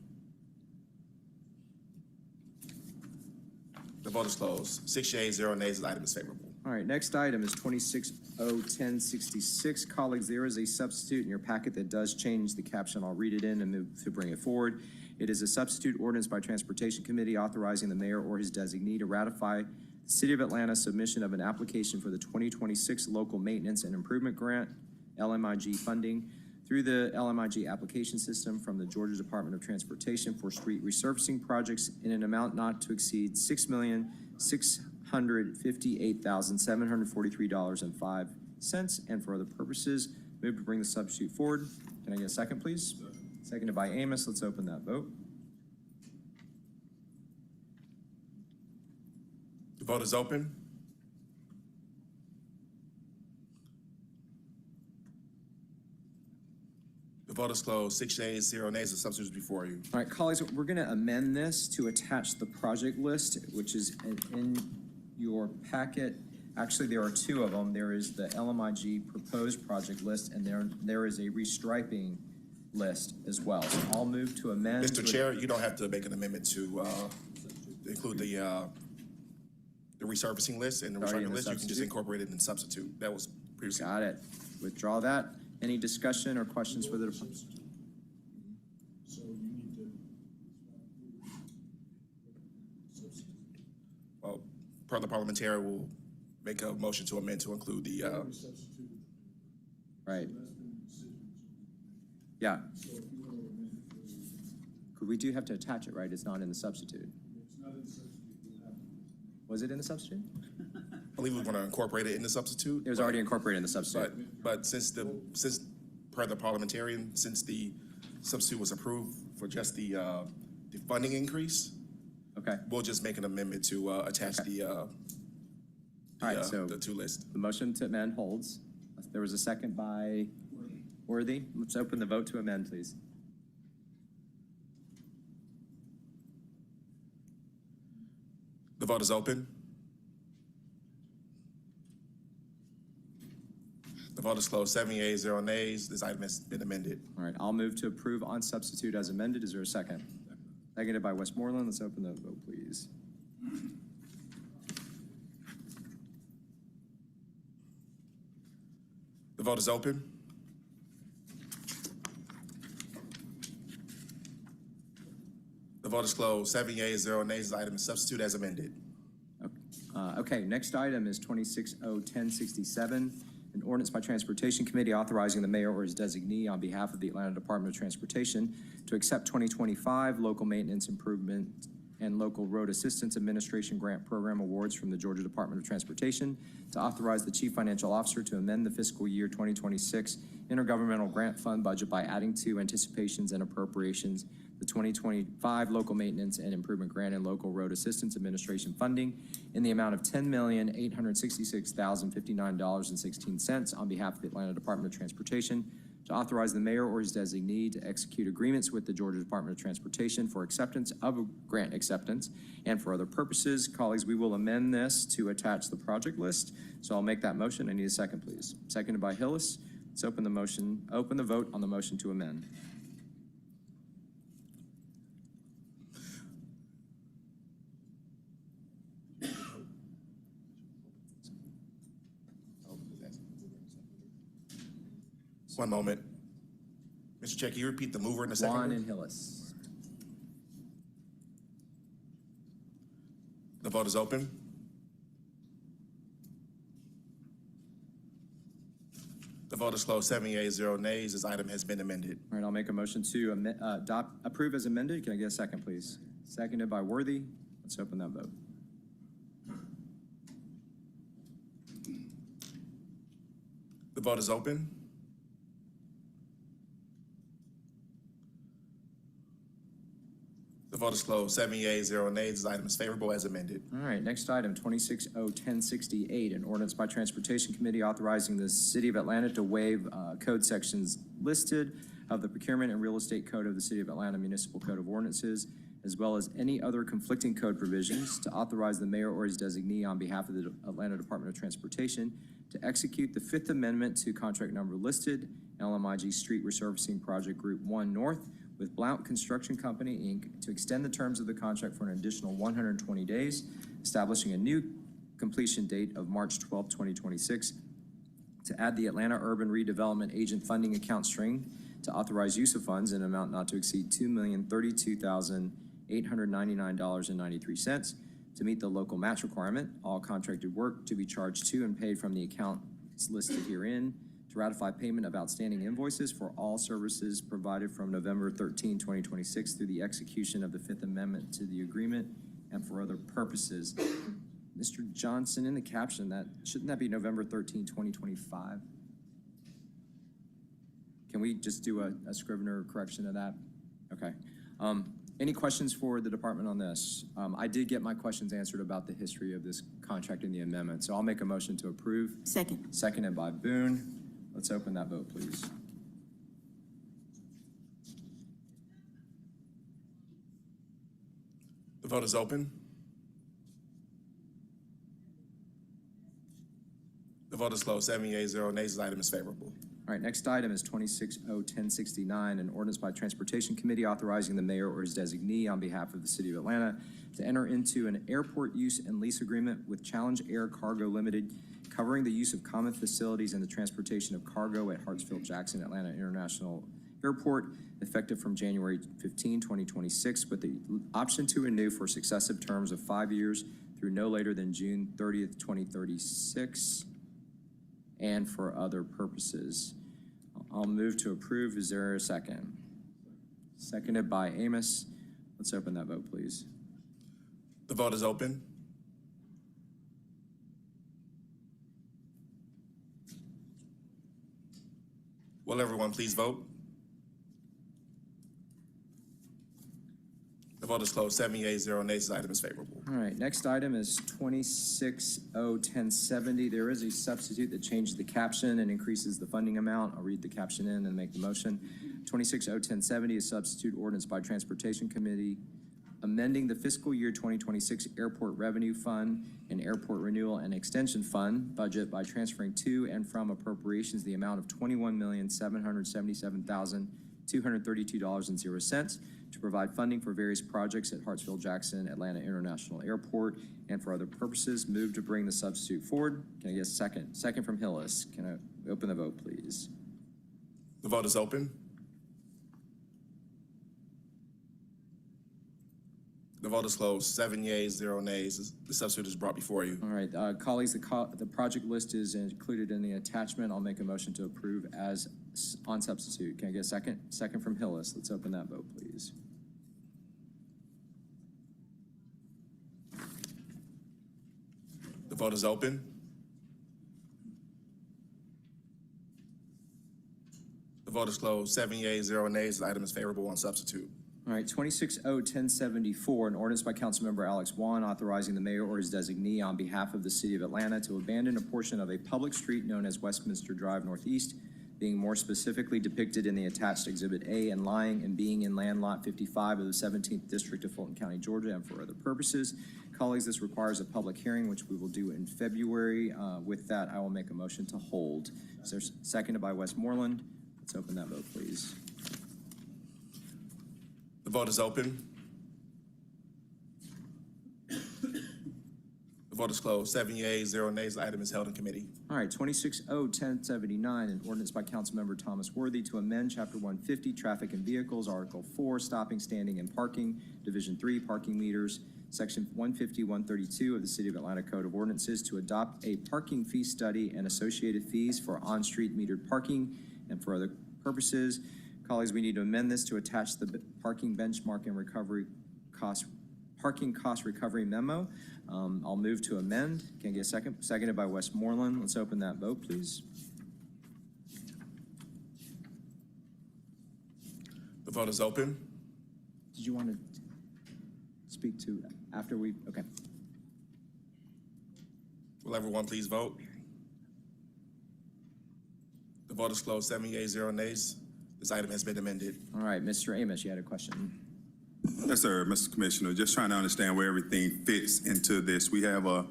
The vote is closed. 6 yeas, 0 nays. The item is favorable. All right, next item is 261066. Colleagues, there is a substitute in your packet that does change the caption. I'll read it in and move to bring it forward. It is a substitute ordinance by Transportation Committee authorizing the mayor or his designee to ratify the City of Atlanta's submission of an application for the 2026 Local Maintenance and Improvement Grant, LMIG funding, through the LMIG application system from the Georgia Department of Transportation for street resurfacing projects in an amount not to exceed $6,658,743.05 and for other purposes. Move to bring the substitute forward. Can I get a second, please? Seconded by Amos. Let's open that vote. The vote is open. The vote is closed. 6 yeas, 0 nays. The substitute is before you. All right, colleagues, we're going to amend this to attach the project list, which is in your packet. Actually, there are two of them. There is the LMIG proposed project list, and there is a restriping list as well. So I'll move to amend. Mr. Chair, you don't have to make an amendment to include the resurfacing list and the Already in recycling the list. You can just substitute? incorporate it in substitute. That was previously. Got it. Withdraw that. Any discussion or questions for the department? Well, per the parliamentarian, will make a motion to amend to include the, Right. Yeah. We do have to attach it, right? It's not in the substitute. Was it in the substitute? I believe we're going to incorporate it in the substitute. It was already incorporated in the substitute. But since per the parliamentarian, since the substitute was approved for just the funding increase, Okay. we'll just make an amendment to attach the two lists. The motion to amend holds. There was a second by Worthy. Let's open the vote to amend, please. The vote is open. The vote is closed. 7 yeas, 0 nays. This item has been amended. All right, I'll move to approve on substitute as amended. Is there a second? Seconded by Westmoreland. Let's open the vote, please. The vote is open. The vote is closed. 7 yeas, 0 nays. This item is substitute as amended. Okay, next item is 261067, an ordinance by Transportation Committee authorizing the mayor or his designee on behalf of the Atlanta Department of Transportation to accept 2025 local maintenance improvement and local road assistance administration grant program awards from the Georgia Department of Transportation, to authorize the Chief Financial Officer to amend the fiscal year 2026 intergovernmental grant fund budget by adding to anticipations and appropriations the 2025 local maintenance and improvement grant and local road assistance administration funding in the amount of $10,866,059.16 on behalf of the Atlanta Department of Transportation, to authorize the mayor or his designee to execute agreements with the Georgia Department of Transportation for acceptance of a grant acceptance and for other purposes. Colleagues, we will amend this to attach the project list. So I'll make that motion. I need a second, please. Seconded by Hillis. Let's open the vote on the motion to amend. One moment. Mr. Chair, can you repeat the mover and the Juan seconder? and Hillis. The vote is open. The vote is closed. 7 yeas, 0 nays. This item has been amended. All right, I'll make a motion to approve as amended. Can I get a second, please? Seconded by Worthy. Let's open that vote. The vote is open. The vote is closed. 7 yeas, 0 nays. This item is favorable as amended. All right, next item, 2601068, an ordinance by Transportation Committee authorizing the City of Atlanta to waive code sections listed of the Procurement and Real Estate Code of the City of Atlanta Municipal Code of Ordinances, as well as any other conflicting code provisions, to authorize the mayor or his designee on behalf of the Atlanta Department of Transportation to execute the Fifth Amendment to contract number listed, LMIG Street Resurfacing Project Group 1 North, with Blount Construction Company, Inc., to extend the terms of the contract for an additional 120 days, establishing a new completion date of March 12, 2026, to add the Atlanta Urban Redevelopment Agent Funding Account string to authorize use of funds in an amount not to exceed $2,032,899.93 to meet the local match requirement, all contracted work to be charged to and paid from the account listed herein, to ratify payment of outstanding invoices for all services provided from November 13, 2026 through the execution of the Fifth Amendment to the agreement and for other purposes. Mr. Johnson, in the caption, shouldn't that be November 13, 2025? Can we just do a Scrivener correction of that? Okay. Any questions for the department on this? I did get my questions answered about the history of this contract and the amendment, so I'll make a motion to approve. Second. Seconded by Boone. Let's open that vote, please. The vote is open. The vote is closed. 7 yeas, 0 nays. This item is favorable. All right, next item is 2601069, an ordinance by Transportation Committee authorizing the mayor or his designee on behalf of the City of Atlanta to enter into an airport use and lease agreement with Challenge Air Cargo Limited, covering the use of common facilities and the transportation of cargo at Hartsfield-Jackson Atlanta International Airport, effective from January 15, 2026, with the option to renew for successive terms of 5 years through no later than June 30th, 2036, and for other purposes. I'll move to approve. Is there a second? Seconded by Amos. Let's open that vote, please. The vote is open. Will everyone please vote? The vote is closed. 7 yeas, 0 nays. This item is favorable. All right, next item is 2601070. There is a substitute that changes the caption and increases the funding amount. I'll read the caption in and make the motion. 2601070 is substitute ordinance by Transportation Committee amending the fiscal year 2026 Airport Revenue Fund and Airport Renewal and Extension Fund budget by transferring to and from appropriations the amount of $21,777,232.00 to provide funding for various projects at Hartsfield-Jackson Atlanta International Airport and for other purposes. Move to bring the substitute forward. Can I get a second? Second from Hillis. Can I open the vote, please? The vote is open. The vote is closed. 7 yeas, 0 nays. The substitute is brought before you. All right, colleagues, the project list is included in the attachment. I'll make a motion to approve as on substitute. Can I get a second? Second from Hillis. Let's open that vote, please. The vote is open. The vote is closed. 7 yeas, 0 nays. The item is favorable on substitute. All right, 2601074, an ordinance by Councilmember Alex Wan authorizing the mayor or his designee on behalf of the City of Atlanta to abandon a portion of a public street known as Westminster Drive Northeast, being more specifically depicted in the attached Exhibit A, and lying and being in land lot 55 of the 17th District of Fulton County, Georgia, and for other purposes. Colleagues, this requires a public hearing, which we will do in February. With that, I will make a motion to hold. Is there seconded by Westmoreland? Let's open that vote, please. The vote is open. The The vote is closed. 7 yeas, 0 nays. The item is held in committee. All right, 26-0-1079, an ordinance by Councilmember Thomas Worthy to amend Chapter 150, Traffic and Vehicles, Article 4, Stopping, Standing, and Parking, Division 3, Parking Meters, Section 150-132 of the City of Atlanta Code of Ordinances to adopt a parking fee study and associated fees for on-street metered parking and for other purposes. Colleagues, we need to amend this to attach the parking benchmark and parking cost recovery memo. I'll move to amend. Can I get a second? Seconded by Westmoreland. Let's open that vote, please. The vote is open. Did you want to speak to after we, okay. Will everyone please vote? The vote is closed. 7 yeas, 0 nays. This item has been amended. All right, Mr. Amos, you had a question. Yes, sir, Mr. Commissioner. Just trying to understand where everything fits into this. We have a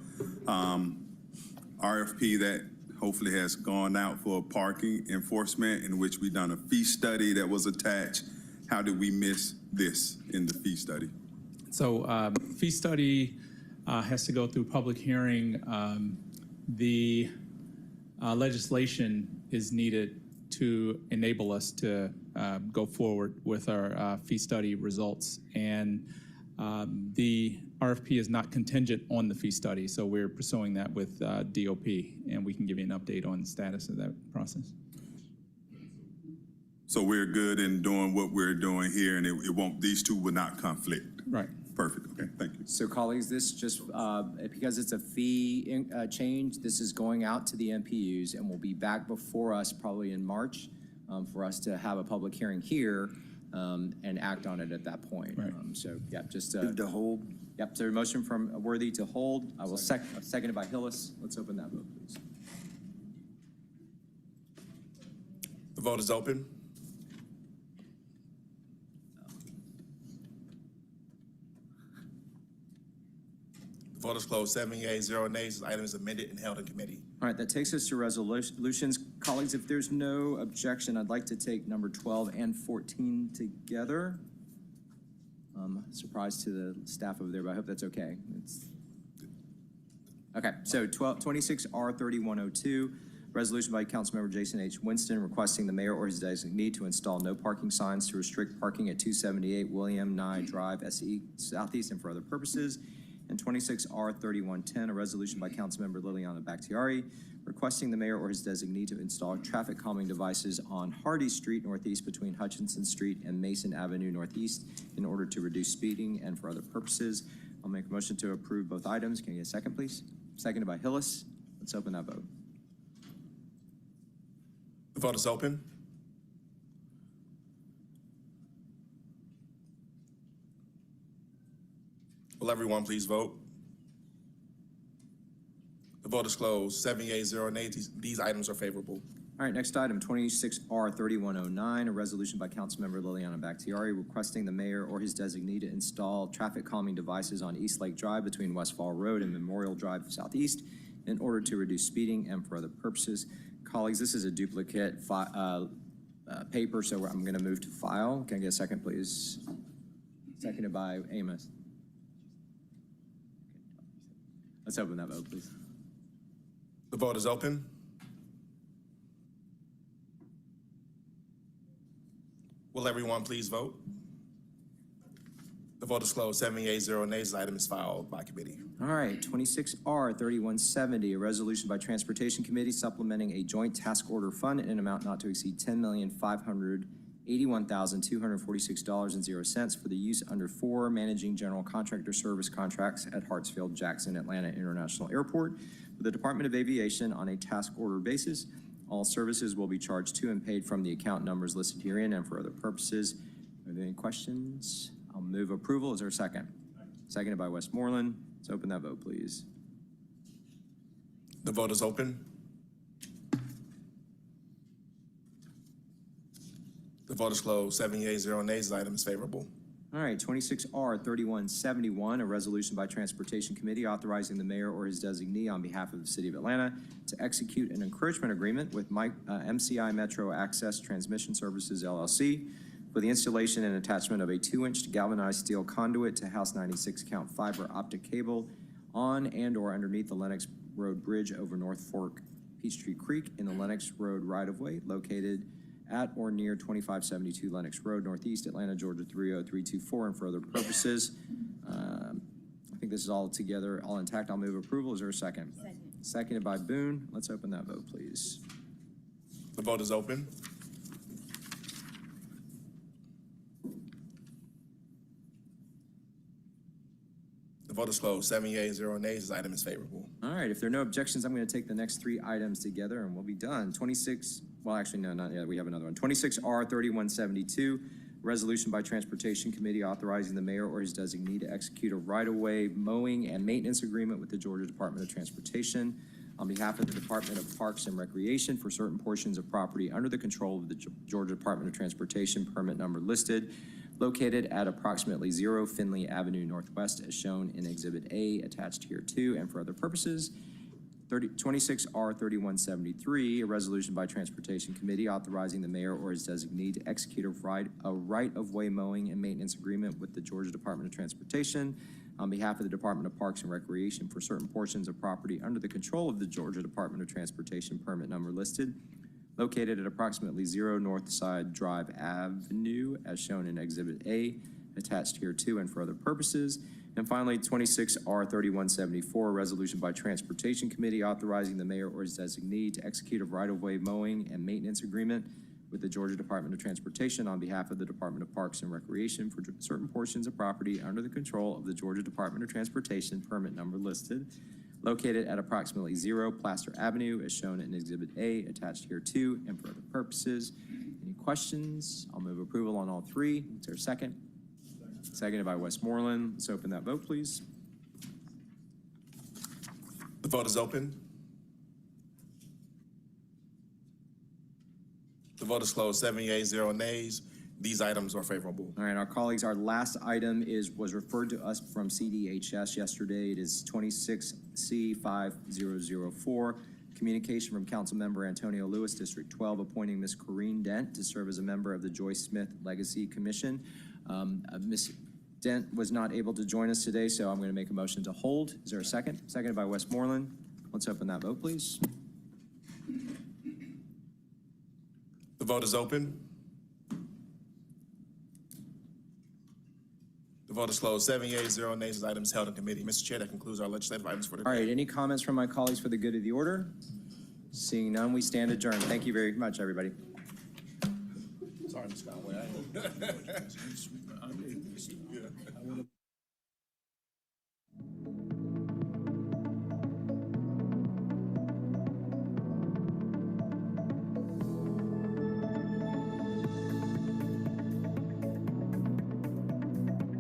RFP that hopefully has gone out for parking enforcement, in which we've done a fee study that was attached. How did we miss this in the fee study? So fee study has to go through public hearing. The legislation is needed to enable us to go forward with our fee study results. And the RFP is not contingent on the fee study, so we're pursuing that with DOP, and we can give you an update on the status of that process. So we're good in doing what we're doing here, and it won't, these two will not conflict. Right. Perfect, okay, thank you. So colleagues, this just, because it's a fee change, this is going out to the MPUs and will be back before us probably in March for us to have a public hearing here and act on it at that point. Right. So, yeah, just. To hold. Yep, so a motion from Worthy to hold. I will seconded by Hillis. Let's open that vote, please. The vote is open. The vote is closed. 7 yeas, 0 nays. This item is amended and held in committee. All right, that takes us to resolutions. Colleagues, if there's no objection, I'd like to take number 12 and 14 together. Surprise to the staff over there, but I hope that's okay. Okay, so 26R3102, resolution by Councilmember Jason H. Winston requesting the mayor or his designee to install no parking signs to restrict parking at 278 William Nye Drive, SE Southeast, and for other purposes. And 26R3110, a resolution by Councilmember Liliana Bakhtiari requesting the mayor or his designee to install traffic calming devices on Hardy Street Northeast between Hutchinson Street and Mason Avenue Northeast in order to reduce speeding and for other purposes. I'll make a motion to approve both items. Can I get a second, please? Seconded by Hillis. Let's open that vote. The vote is open. Will everyone please vote? The vote is closed. 7 yeas, 0 nays. These items are favorable. All right, next item, 26R3109, a resolution by Councilmember Liliana Bakhtiari requesting the mayor or his designee to install traffic calming devices on East Lake Drive between Westfall Road and Memorial Drive Southeast in order to reduce speeding and for other purposes. Colleagues, this is a duplicate paper, so I'm going to move to file. Can I get a second, please? Seconded by Amos. Let's open that vote, please. The vote is open. Will everyone please vote? The vote is closed. 7 yeas, 0 nays. This item is filed by committee. All right, 26R3170, a resolution by Transportation Committee supplementing a joint task order fund in an amount not to exceed $10,581,246.00 for the use under 4 managing general contractor service contracts at Hartsfield Jackson Atlanta International Airport with the Department of Aviation on a task order basis. All services will be charged to and paid from the account numbers listed herein and for other purposes. Are there any questions? I'll move approval. Is there a second? Seconded by Westmoreland. Let's open that vote, please. The vote is open. The vote is closed. 7 yeas, 0 nays. This item is favorable. All right, 26R3171, a resolution by Transportation Committee authorizing the mayor or his designee on behalf of the City of Atlanta to execute an encouragement agreement with MCI Metro Access Transmission Services, LLC, for the installation and attachment of a 2-inch galvanized steel conduit to House 96 count fiber optic cable on and/or underneath the Lennox Road Bridge over North Fork Peachtree Creek in the Lennox Road right-of-way located at or near 2572 Lennox Road, Northeast Atlanta, Georgia 30324, and for other purposes. I think this is all together, all intact. I'll move approval. Is there a second? Second. Seconded by Boone. Let's open that vote, please. The vote is open. The vote is closed. 7 yeas, 0 nays. This item is favorable. All right, if there are no objections, I'm going to take the next three items together and we'll be done. 26, well, actually, no, not yet. We have another one. 26R 3172, resolution by Transportation Committee authorizing the mayor or his designee to execute a right-of-way mowing and maintenance agreement with the Georgia Department of Transportation on behalf of the Department of Parks and Recreation for certain portions of property under the control of the Georgia Department of Transportation, permit number listed, located at approximately 0 Finley Avenue Northwest as shown in Exhibit A attached here too, and for other purposes. 26R 3173, a resolution by Transportation Committee authorizing the mayor or his designee to execute a right-of-way mowing and maintenance agreement with the Georgia Department of Transportation on behalf of the Department of Parks and Recreation for certain portions of property under the control of the Georgia Department of Transportation, permit number listed, located at approximately 0 Northside Drive Avenue as shown in Exhibit A attached here too, and for other purposes. And finally, 26R 3174, a resolution by Transportation Committee authorizing the mayor or his designee to execute a right-of-way mowing and maintenance agreement with the Georgia Department of Transportation on behalf of the Department of Parks and Recreation for certain portions of property under the control of the Georgia Department of Transportation, permit number listed, located at approximately 0 Plaster Avenue as shown in Exhibit A attached here too, and for other purposes. Any questions? I'll move approval on all three. Is there a second? Seconded by Westmoreland. Let's open that vote, please. The vote is open. The vote is closed. 7 yeas, 0 nays. These items are favorable. All right, our colleagues, our last item was referred to us from CDHS yesterday. It is 26C5004, communication from Councilmember Antonio Lewis, District 12, appointing Ms. Corrine Dent to serve as a member of the Joyce Smith Legacy Commission. Ms. Dent was not able to join us today, so I'm going to make a motion to hold. Is there a second? Seconded by Westmoreland. Let's open that vote, please. The vote is open. The vote is closed. 7 yeas, 0 nays. This item is held in committee. Mr. Chair, that concludes our legislative items for today. All right, any comments from my colleagues for the good of the order? Seeing none, we stand adjourned. Thank you very much, everybody. Sorry, Ms. Conway.